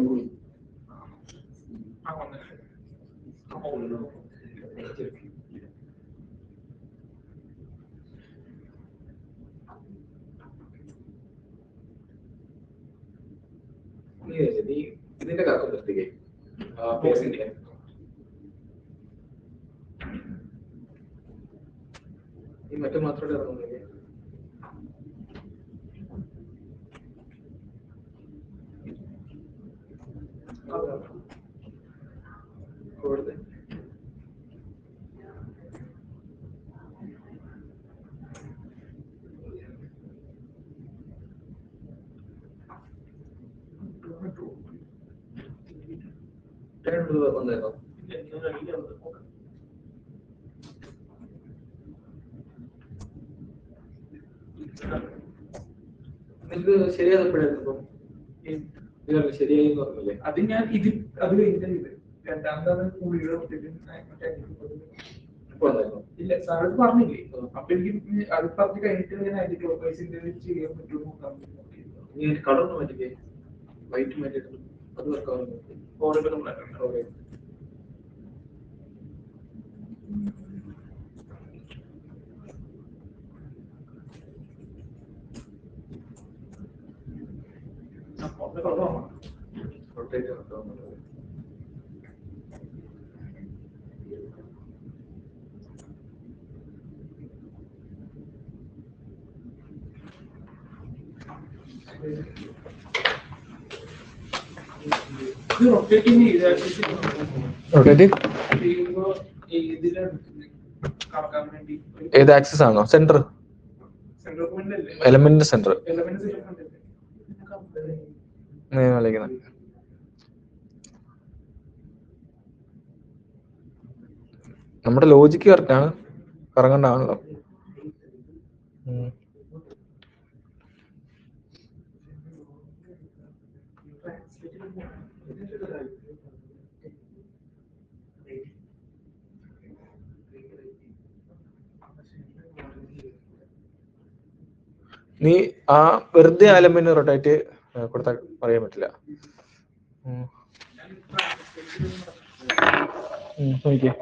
നീ ഇതിന്റെ കാക്കം നിർത്തിക്കേ. ഈ മറ്റു മാത്രമേ ഇറങ്ങുന്നില്ലേ? കൊടുത്തേ. വന്നായിരുന്നോ? നിനക്ക് ശരിയായപ്പോഴായിരുന്നു ശരിയായി എന്ന് പറഞ്ഞില്ലേ? അത് ഞാൻ ഇത് അത് കഴിഞ്ഞിട്ട് രണ്ടാമതാണ് വീഡിയോ ഇല്ല സാറ് പറഞ്ഞില്ലേ. അപ്പൊ എനിക്ക് അത് പറഞ്ഞ് കഴിഞ്ഞിട്ട് ഞാൻ അതിന്റെ ക്ലോക്ക് ചെയ്യാൻ പറ്റുമോ നീ കളർ മാറ്റിക്കേ, വൈറ്റ് മാറ്റിയിട്ട് അത് വർക്കാവുന്നു. ഓർഡർ മാറ്റണം. റൊട്ടേറ്റ് വർക്കാവുന്നു. ഏത് ആക്സിസ് ആണോ? സെന്റർ എലമെന്റ് സെന്റർ കളിക്കുന്നത്. നമ്മുടെ ലോജിക്ക് കറക്റ്റ് ആണ്, കറങ്ങണ്ടാണല്ലോ. നീ ആ വെറുതെ എലമെന്റ് റൊട്ടേറ്റ് കൊടുത്താൽ പറയാൻ പറ്റില്ല. നോക്കിയേ,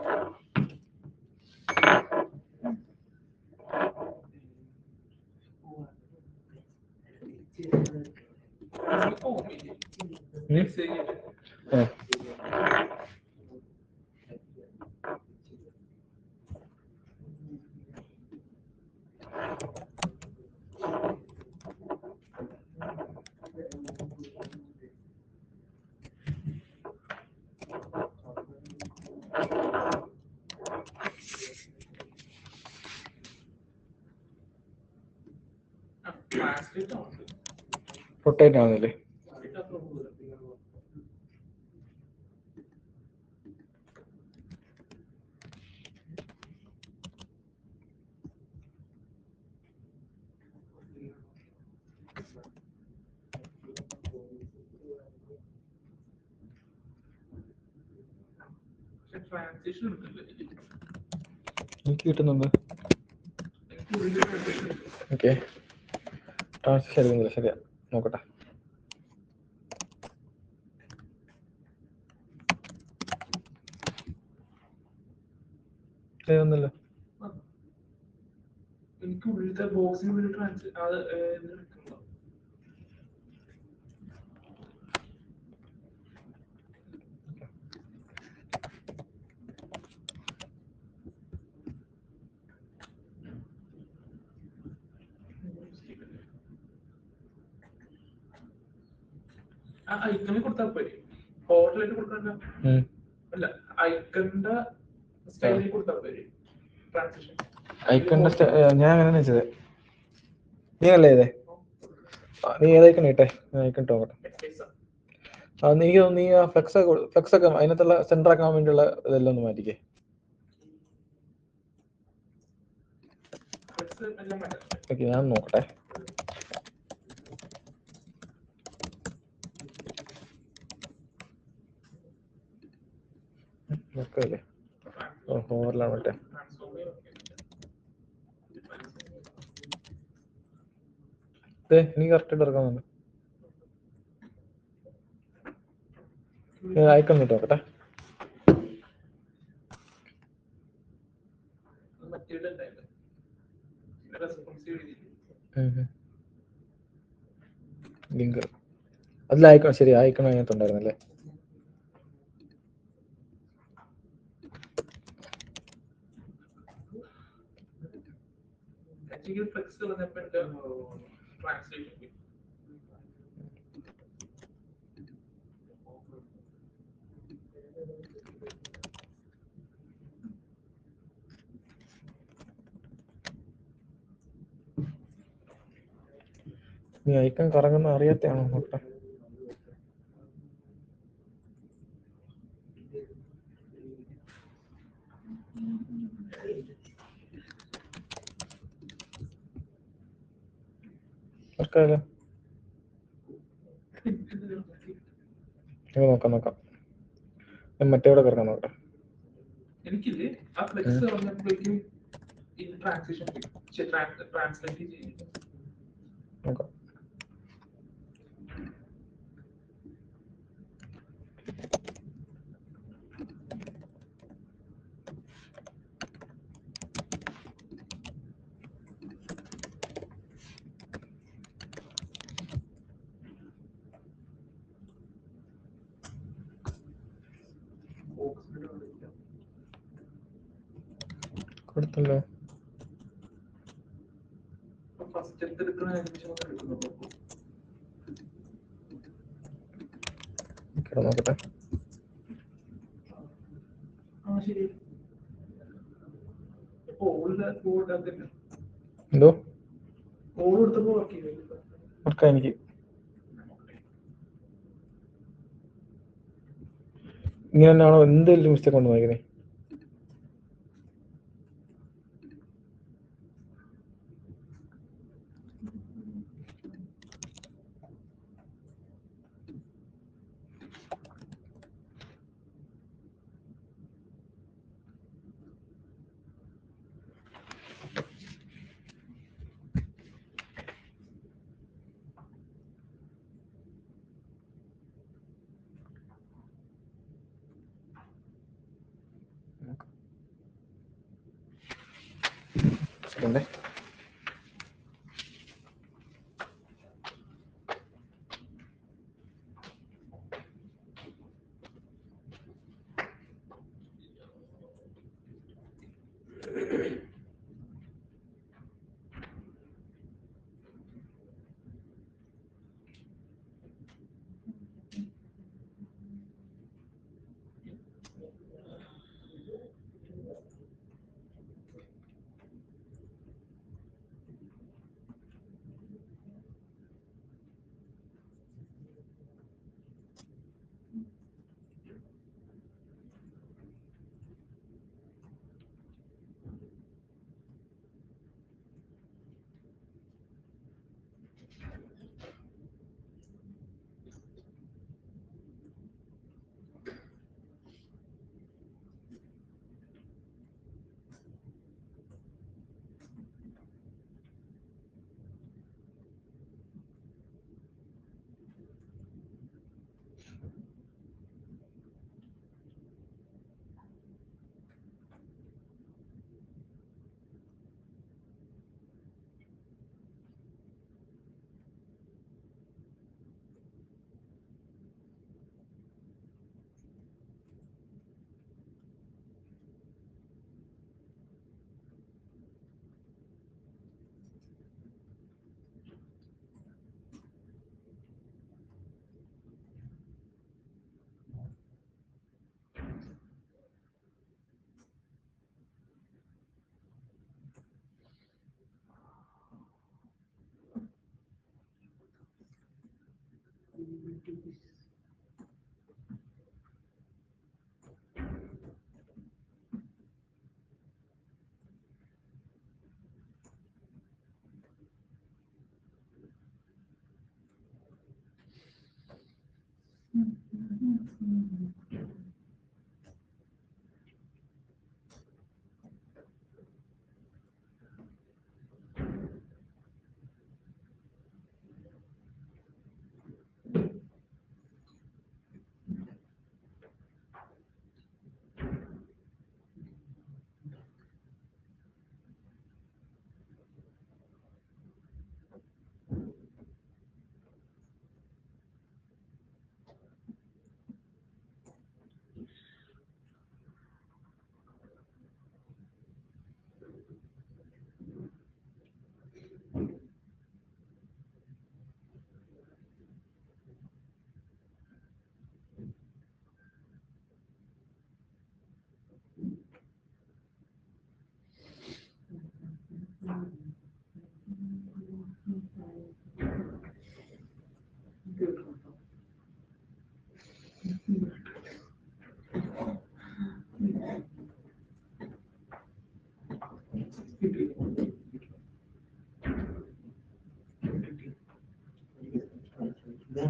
റൊട്ടേറ്റ് ആവുന്നില്ലേ? എനിക്ക് കിട്ടുന്നുണ്ട്. ഓക്കെ, ട്രാൻസിഷൻ ശരിയാ, നോക്കട്ടെ. ഒന്നല്ലോ, എനിക്ക് ഉള്ളിലത്തെ ബോക്സിന് വേണ്ടി ഐക്കണിൽ കൊടുത്താൽ പോരെ, ഹോട്ടലിൽ കൊടുക്കണ്ട. അല്ല, ഐക്കണിന്റെ സ്റ്റൈലിൽ കൊടുത്താൽ പോരെ ട്രാൻസിഷൻ. ഐക്കണിന്റെ ഞാൻ അങ്ങനെ വെച്ചത്. നീ അല്ലേ ഇതേ, നീ ഏതൈക്കൺ ഇട്ടെ, ഐക്കൺ നോക്കട്ടെ. നീ ആ ഫ്ലെക്സ് ഒക്കെ അതിനകത്തുള്ള സെന്റർ ആക്കാൻ വേണ്ടിയുള്ള ഇതെല്ലാം ഒന്ന് മാറ്റിക്കേ. ഓക്കെ, ഞാൻ നോക്കട്ടെ. നോക്കല്ലേ, ഹോറിലാണ് മറ്റേ. എനിക്ക് കറക്റ്റ് ഇറക്കാന്നുണ്ട്. ഐക്കൺ ഇട്ട് നോക്കട്ടെ. ലിങ്ക് അതിൽ ഐക്കൺ, ശരി, ഐക്കൺ അതിനകത്തുണ്ടായിരുന്നല്ലേ. നീ ഐക്കൺ കറങ്ങുന്ന അറിയാത്തയാണോ നോക്കട്ടെ. വർക്കായാലോ? നോക്കാം. മറ്റേ കൂടെ കിടക്കാൻ നോക്കട്ടെ. എനിക്കില്ലേ ആ ഫ്ലെക്സ് വന്നപ്പോഴേക്കും ഇത് ട്രാൻസ്ലേഷൻ ട്രാൻസ്ലേറ്റ് ചെയ്യുന്നു. നോക്കാം. കൊടുത്തല്ലോ. ഫസ്റ്റ് എടുക്കുന്ന അനിമേഷൻ എടുക്കുന്നുള്ളൂ. നോക്കട്ടെ. ശരി. എന്തോ കൊടുത്തപ്പോ വർക്ക് ചെയ്തു. വർക്കാ എനിക്ക്. ഇങ്ങനെ തന്നെയാണോ? എന്തെങ്കിലും മിസ്റ്റേക്ക് കൊണ്ട് വായിക്കുന്നേ? സെക്കൻഡ്.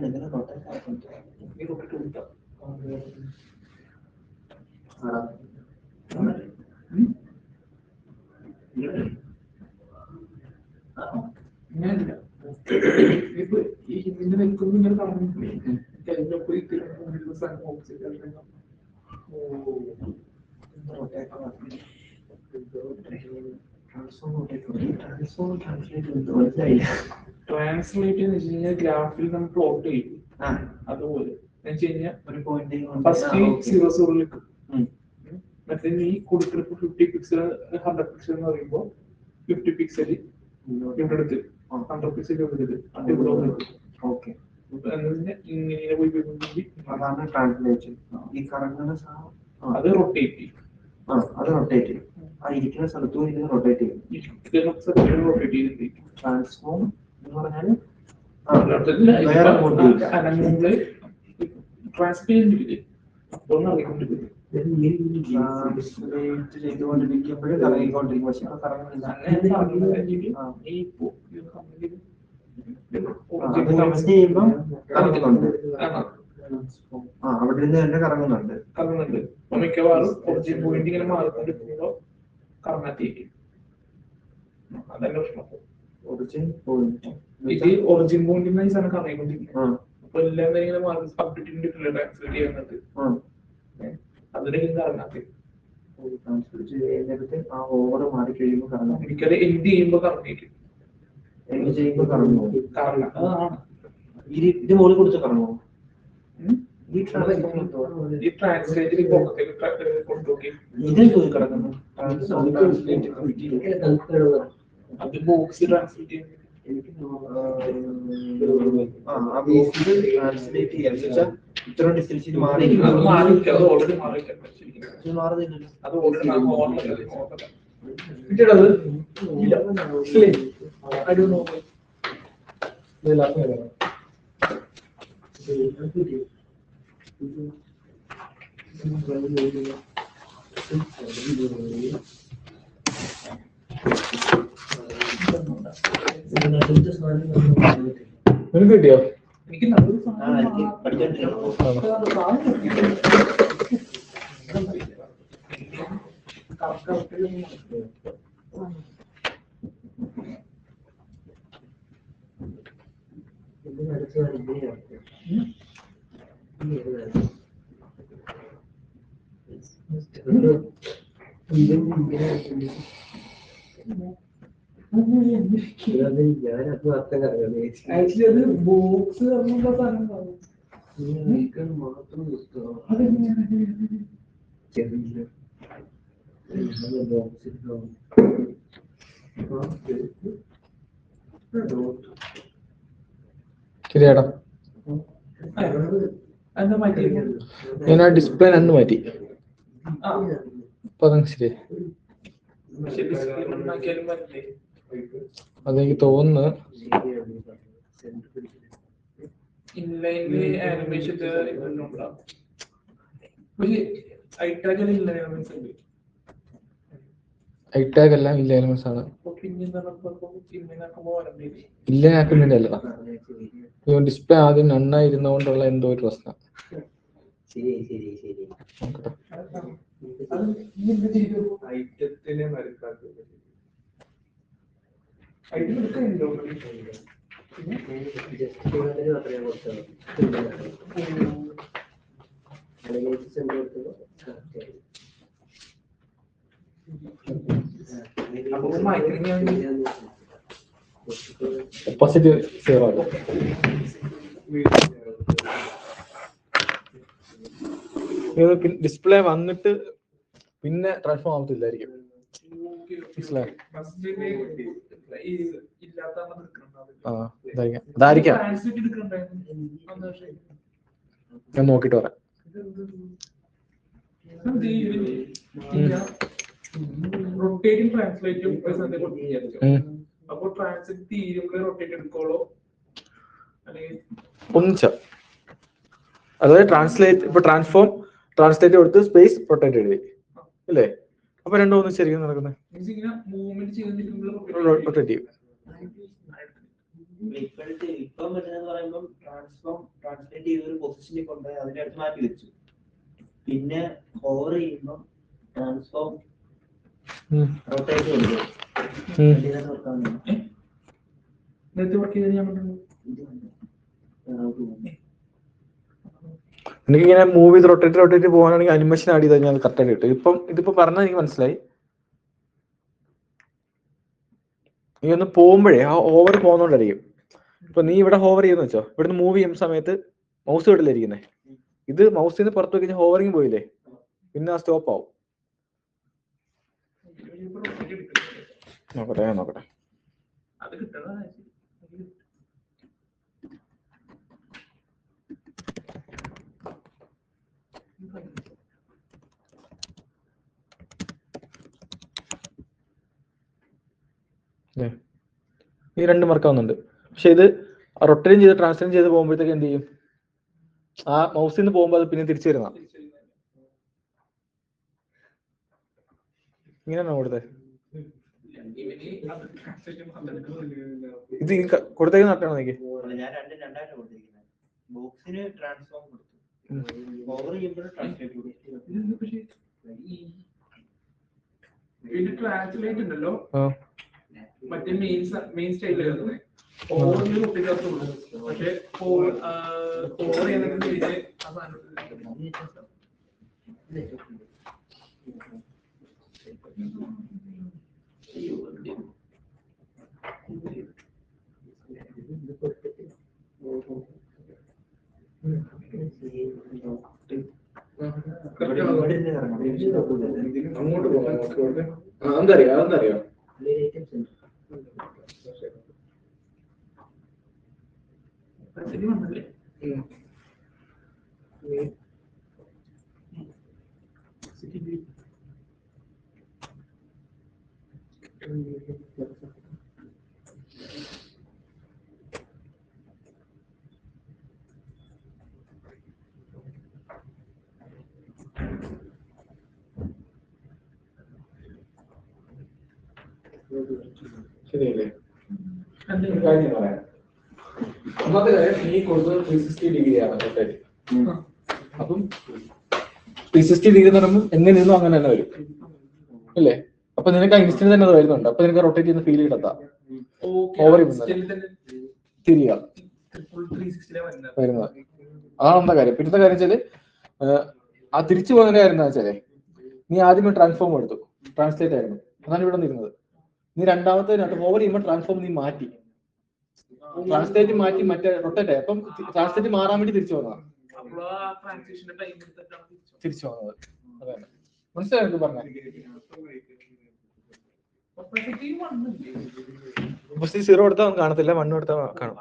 ഈ റൊട്ടേറ്റ് കൊടുക്കാം. ഇങ്ങനെയല്ല. ഇപ്പൊ ഈ ഇതിന്റെ നിൽക്കുമ്പോൾ ഇങ്ങനെ പറഞ്ഞിട്ടില്ലേ, കഴിഞ്ഞപ്പോ ഈ സാധനം ഓപ്പോസിറ്റ് ട്രാൻസ്ലേറ്റ് എന്ന് വെച്ച് കഴിഞ്ഞാൽ ഗ്രാഫിൽ നമ്മൾ പ്ലോട്ട് ചെയ്യും. അതുപോലെ ഒരു പോയിന്റ് ഫസ്റ്റ് 0 നിൽക്കും. മറ്റേ ഈ കൊടുക്കുന്ന 50 പിക്സൽ 100 പിക്സൽ എന്ന് പറയുമ്പോൾ 50 പിക്സൽ ഇവിടെ എടുത്ത് 100 പിക്സൽ എടുത്തിട്ട് അത് ഇവിടെ നിൽക്കും. ഓക്കെ, ഇങ്ങനെ പോയി അതാണ് ട്രാൻസ്ലേഷൻ. ഈ കറങ്ങുന്ന അത് റൊട്ടേറ്റ് ചെയ്യും. അത് റൊട്ടേറ്റ് ചെയ്യും. ആ ഇരിക്കുന്ന സ്ഥലത്തും ഇതിന് റൊട്ടേറ്റ് ചെയ്യും. റൊട്ടേറ്റ് ചെയ്തിട്ട് ട്രാൻസ്ഫോം എന്ന് പറഞ്ഞാൽ അനങ്ങുമ്പോൾ ട്രാൻസ്പെറന്റ് അപ്പോൾ അറിയിക്കൊണ്ടിരിക്കും. ചെയ്തുകൊണ്ടിരിക്കുമ്പോഴും കറങ്ങിക്കൊണ്ടിരിക്കും. പക്ഷെ കറങ്ങുന്നില്ല. അവിടെ നിന്ന് തന്നെ കറങ്ങുന്നുണ്ട്. മിക്കവാറും ഒറിജിൻ പോയിന്റ് ഇങ്ങനെ മാറിക്കൊണ്ടിരിക്കുമ്പോ കറങ്ങാത്തിരിക്കും. അതല്ല പ്രശ്നം. ഒറിജിൻ പോയിന്റ് ഇത് ഒറിജിൻ പോയിന്റിൽ സാധനം കറങ്ങിക്കൊണ്ടിരിക്കും. അപ്പൊ എല്ലാം ഇങ്ങനെ മാറി സബ്ജക്റ്റിന്റെ ട്രാൻസ്ലേറ്റ് ചെയ്യുന്നുണ്ട്. അതിനൊക്കെ കറങ്ങാത്തി ആ ഓവർ മാറി കഴിയുമ്പോൾ കറങ്ങാം. എനിക്കത് എന്ത് ചെയ്യുമ്പോ കറങ്ങിക്കും. എന്ത് ചെയ്യുമ്പോ കറങ്ങുമോ? കറങ്ങാം. അതാണ് ഇത് മുകളിൽ കൊടുത്ത് കറങ്ങുമോ? ഈ ട്രാൻസ്ലേറ്റിൽ കൊണ്ടുപോയി ഇത് കിടക്കുന്നു. അത് ബോക്സ് ട്രാൻസ്ലേറ്റ് ചെയ്യുന്നു. ട്രാൻസ്ലേറ്റ് ചെയ്യാൻ ഇത്ര ഡിസ്റ്റൻസിൽ മാറി ഓൾറെഡി മാറുന്നില്ല. അത് ഓൾറെഡി നിനക്ക് കിട്ടിയോ? എനിക്ക് നല്ലൊരു ആക്ച്വലി അത് ബോക്സ് എന്നുള്ള സാധനം മാത്രം ശരിയാടാ. എന്താ മാറ്റി? ഞാൻ ആ ഡിസ്പ്ലേ അന്ന് മാറ്റി. അപ്പൊ അതങ്ങ് ശരി. അതെനിക്ക് തോന്നുന്നു ഐടാഗ് എല്ലാം ഇല്ല എലിമെന്റ്സ് ആണ്. ഇല്ലാക്കുന്നതിന്റെ അല്ല, ഡിസ്പ്ലേ ആദ്യം നന്നായിരുന്നോണ്ടുള്ള എന്തോ ഒരു പ്രശ്നം. പോസിറ്റീവ് സേവ് ആകും. ഡിസ്പ്ലേ വന്നിട്ട് പിന്നെ ട്രാൻസ്ഫോം ആവത്തില്ലായിരിക്കും. അതായിരിക്കാം. ഞാൻ നോക്കിട്ട് പറയാം. റൊട്ടേറ്റിംഗ് ട്രാൻസ്ലേറ്റും അപ്പൊ ട്രാൻസ്ലേറ്റ് തീരുമ്പോൾ റൊട്ടേറ്റ് എടുക്കോളോ അല്ലെങ്കിൽ ഒന്നിച്ച, അതായത് ട്രാൻസ്ലേറ്റ് ഇപ്പൊ ട്രാൻസ്ലേറ്റ് കൊടുത്ത് സ്പേസ് റൊട്ടേറ്റ് എഴുതി അല്ലേ? അപ്പൊ രണ്ടും ഒന്നിച്ചായിരിക്കും നടക്കുന്നത്. റൊട്ടേറ്റ് ചെയ്യും. ഇപ്പോഴത്തെ ഇപ്പം പറ്റുന്നതെന്ന് പറയുമ്പോൾ ട്രാൻസ്ലേറ്റ് ചെയ്ത ഒരു പൊസിഷനിൽ കൊണ്ടുപോയി അതിന്റെ അടുത്ത് മാറ്റി വെച്ചു. പിന്നെ ഹോവർ ചെയ്യുമ്പോൾ ട്രാൻസ്ഫോം റൊട്ടേറ്റ് കൊടുക്കും. എനിക്കിങ്ങനെ മൂവി റൊട്ടേറ്റ് പോകാനാണെങ്കിൽ അനിമേഷൻ ആഡ് ചെയ്താൽ ഞാൻ കറക്റ്റായിട്ട് കിട്ടും. ഇപ്പം ഇതിപ്പോ പറഞ്ഞാൽ എനിക്ക് മനസ്സിലായി. നീ ഒന്ന് പോകുമ്പോഴേ ആ ഓവർ പോകുന്നോണ്ടായിരിക്കും. ഇപ്പൊ നീ ഇവിടെ ഹോവർ ചെയ്യുന്ന വെച്ചോ, ഇവിടുന്ന് മൂവ് ചെയ്യുന്ന സമയത്ത് മൗസ് ഇവിടെയല്ലേ ഇരിക്കുന്നേ, ഇത് മൗസിൽ നിന്ന് പുറത്ത് കഴിഞ്ഞാൽ ഹോവറിങ് പോയില്ലേ, പിന്നെ ആ സ്റ്റോപ്പ് ആവും. നോക്കട്ടെ ഈ 2 മാർക്കാവുന്നുണ്ട്. പക്ഷെ ഇത് റൊട്ടേറ്റ് ചെയ്ത് ട്രാൻസ്ലേറ്റ് ചെയ്ത് പോകുമ്പോഴത്തേക്ക് എന്ത് ചെയ്യും, ആ മൗസിൽ നിന്ന് പോകുമ്പോൾ അത് പിന്നെ തിരിച്ചു വരുന്ന ഇങ്ങനെയാണോ കൊടുത്തത്? ഇത് കൊടുത്തേക്ക് നട്ടാണോ എനിക്ക്? ഞാൻ രണ്ടായിട്ട് കൊടുത്തിരിക്കുന്നത്. ബോക്സിന് ട്രാൻസ്ഫോം കൊടുത്തു, ഓവർ ചെയ്യുമ്പോൾ ട്രാൻസ്ലേറ്റ് കൊടുത്തു. ട്രാൻസ്ലേറ്റ് ഉണ്ടല്ലോ മറ്റേ മെയിൻ സ്റ്റൈലിൽ വരുന്നത് ഓവറിൽ കുട്ടികൾക്ക് കൊടുക്കും. പക്ഷെ ഓവർ ചെയ്യുന്നതിന് അങ്ങോട്ട് പോകാം. അതെന്തറിയോ ശരിയല്ലേ? ഒന്നാമത്തെ കാര്യം നീ കൊടുത്തത് 360 ഡിഗ്രിയാണ് റൊട്ടേറ്റ്. അപ്പം 360 ഡിഗ്രി എന്ന് പറയുമ്പോൾ എങ്ങനെ ഇരുന്നോ അങ്ങനെ തന്നെ വരും അല്ലേ? അപ്പൊ നിനക്ക് ആ ഇൻസ്റ്റന്റ് തന്നെ അത് വരുന്നുണ്ട്. അപ്പൊ നിനക്ക് റൊട്ടേറ്റ് ചെയ്യുന്ന ഫീൽ കിട്ടാ ഓവർ തിരിയുക വരുന്നത്. അതാണ് ഒന്നാ കാര്യം. പിന്നത്തെ കാര്യം വെച്ചാല് ആ തിരിച്ചു പോകുന്ന കാര്യം എന്താ വെച്ചാലേ, നീ ആദ്യമേ ട്രാൻസ്ഫോം എടുത്തു, ട്രാൻസ്ലേറ്റ് ആയിരുന്നു, അതാണ് ഇവിടെ നിന്നത്. നീ രണ്ടാമത്തെ ഓവർ ചെയ്യുമ്പോൾ ട്രാൻസ്ഫോം നീ മാറ്റി, ട്രാൻസ്ലേറ്റ് മാറ്റി മറ്റേ റൊട്ടേറ്റ്. അപ്പം ട്രാൻസ്ലേറ്റ് മാറാൻ വേണ്ടി തിരിച്ചു വന്നതാണ്, തിരിച്ചു വന്നത്. അതെ, മനസ്സിലായി എനിക്ക് പറഞ്ഞ 0 എടുത്താൽ കാണത്തില്ല, 1 എടുത്താൽ കാണും.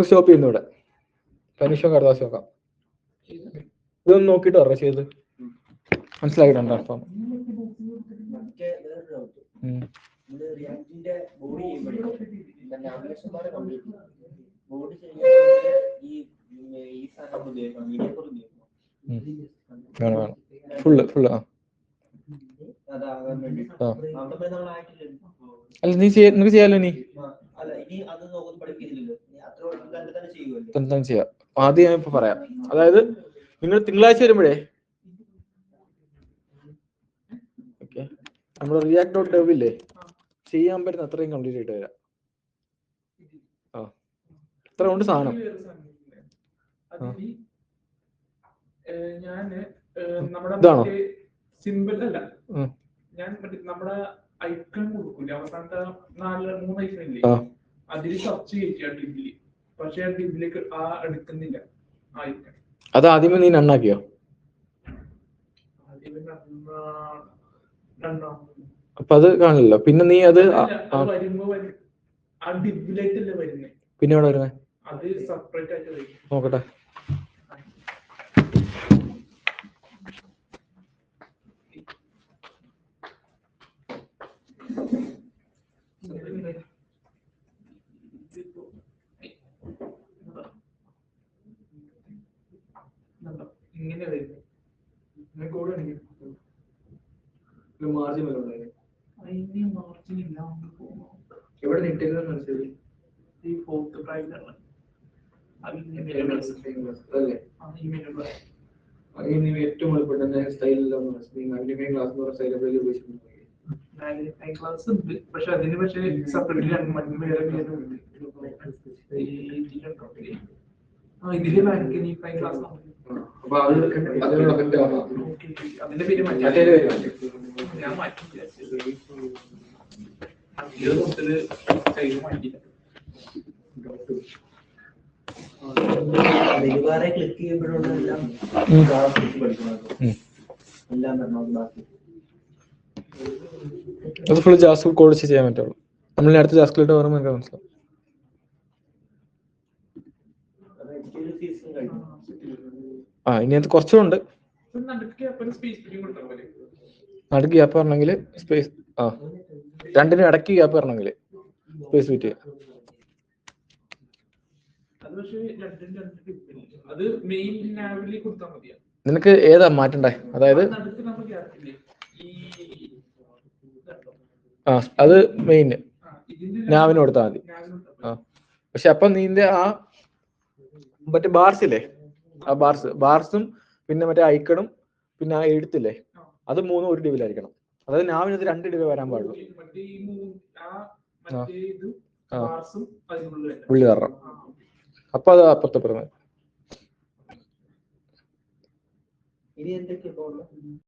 സ്റ്റോപ്പ് ചെയ്യുന്നു ഇവിടെ. പരീക്ഷ കടലാസ് നോക്കാം. ഇതൊന്ന് നോക്കിട്ട് പറഞ്ഞ ചെയ്ത് മനസ്സിലാക്കിയിട്ടുണ്ടോ? അപ്പം വേണം ഫുള്ള് അല്ല നീ നിനക്ക് ചെയ്യാലോ. നീ തന്നെ ചെയ്യാം. ആദ്യം ഞാൻ ഇപ്പൊ പറയാം. അതായത് നിങ്ങൾ തിങ്കളാഴ്ച വരുമ്പോഴേ ഓക്കെ നമ്മുടെ react.dev ഇല്ലേ, ചെയ്യാൻ പറ്റുന്ന അത്രയും കംപ്ലീറ്റ് ആയിട്ട് വരാം. ഇത്ര കൊണ്ട് സാധനം ഇതാണോ? സിമ്പിൾ അല്ല, ഞാൻ നമ്മുടെ ഐക്കൺ കൊടുക്കൂല, അവസാനത്തെ 3 ഐക്കൺ ഇല്ലേ, അതിൽ സെർച്ച് ചെയ്യില്ല ഡിബില്. പക്ഷെ ആ ഡിബിലേക്ക് എടുക്കുന്നില്ല ആ ഐക്കൺ. അത് ആദ്യമേ നീ നന്നാക്കിയോ? അപ്പൊ അത് കാണില്ലല്ലോ. പിന്നെ നീ അത് പിന്നെ എവിടെ വരുന്നേ? നോക്കട്ടെ. ഇങ്ങനെ വരും മാർജിൻ വരെ ഉണ്ടായി. അതിന് മാർജിൻ ഇല്ലാണ്ട് പോകുന്നു. എവിടെ നിട്ടേക്കുന്നത് മനസ്സിലായി. ഈ ഫോർത്ത് പ്രൈമറിലാണ് അല്ലേ അല്ലേ നീ ഏറ്റവും എളുപ്പപ്പെട്ട സ്റ്റൈലിലാണ് മാഗ്നിഫൈങ് ഗ്ലാസ് എന്ന് പറഞ്ഞ സ്റ്റൈൽ ഉപയോഗിച്ചിട്ടുണ്ട്. മാഗ്നിഫൈങ് ക്ലാസ് ഉണ്ട്, പക്ഷെ അതിന് സെപ്പറേറ്റ് രണ്ട് മഞ്ഞ വേറെ ഇതില് മാഗ്നിഫൈങ് ക്ലാസ് അപ്പൊ അത് അതിനുള്ള എഫക്റ്റ് ആവാം. അതിന്റെ പേര് മറ്റേ പേര് മാറ്റി. ഞാൻ മാറ്റി മൊത്തത്തില് സ്റ്റൈല് മാറ്റിയില്ല. വേറെ ക്ലിക്ക് ചെയ്യുമ്പോഴുള്ള എല്ലാം പഠിക്കുന്നത് എല്ലാം പറഞ്ഞത് ബാക്കി അത് ഫുൾ ജാസ്ക് കോഡ് ചെയ്യാൻ പറ്റുള്ളൂ. നമ്മൾ അടുത്ത ജാസ്കിലോട്ട് പറയുമ്പോൾ എനിക്ക് മനസ്സിലാവും. സീസൺ കഴിഞ്ഞു. ഇനി അത് കുറച്ചുണ്ട്. നടുക്ക് ഗ്യാപ്പ് പറഞ്ഞെങ്കിൽ സ്പേസ് രണ്ടിനും ഇടയ്ക്ക് ഗ്യാപ്പ് പറഞ്ഞെങ്കിൽ സ്പേസ് ഫിറ്റ് ചെയ്യാം. നിനക്ക് ഏതാ മാറ്റണ്ടേ? അതായത് അത് മെയിൻ നാവിന് കൊടുത്താൽ മതി. പക്ഷെ അപ്പൊ നീന്റെ ആ മറ്റേ ബാർസ് ഇല്ലേ, ആ ബാർസും പിന്നെ മറ്റേ ഐക്കണും പിന്നെ ആ എഴുത്തില്ലേ, അത് മൂന്നും ഒരു ഡിവിലായിരിക്കണം. അതായത് നാവിനത് 2 ഡിവി വരാൻ പാടുള്ളൂ. ഉള്ളി തരണം. അപ്പൊ അത് അപ്പുറത്തെ ഇനി എന്തൊക്കെയാ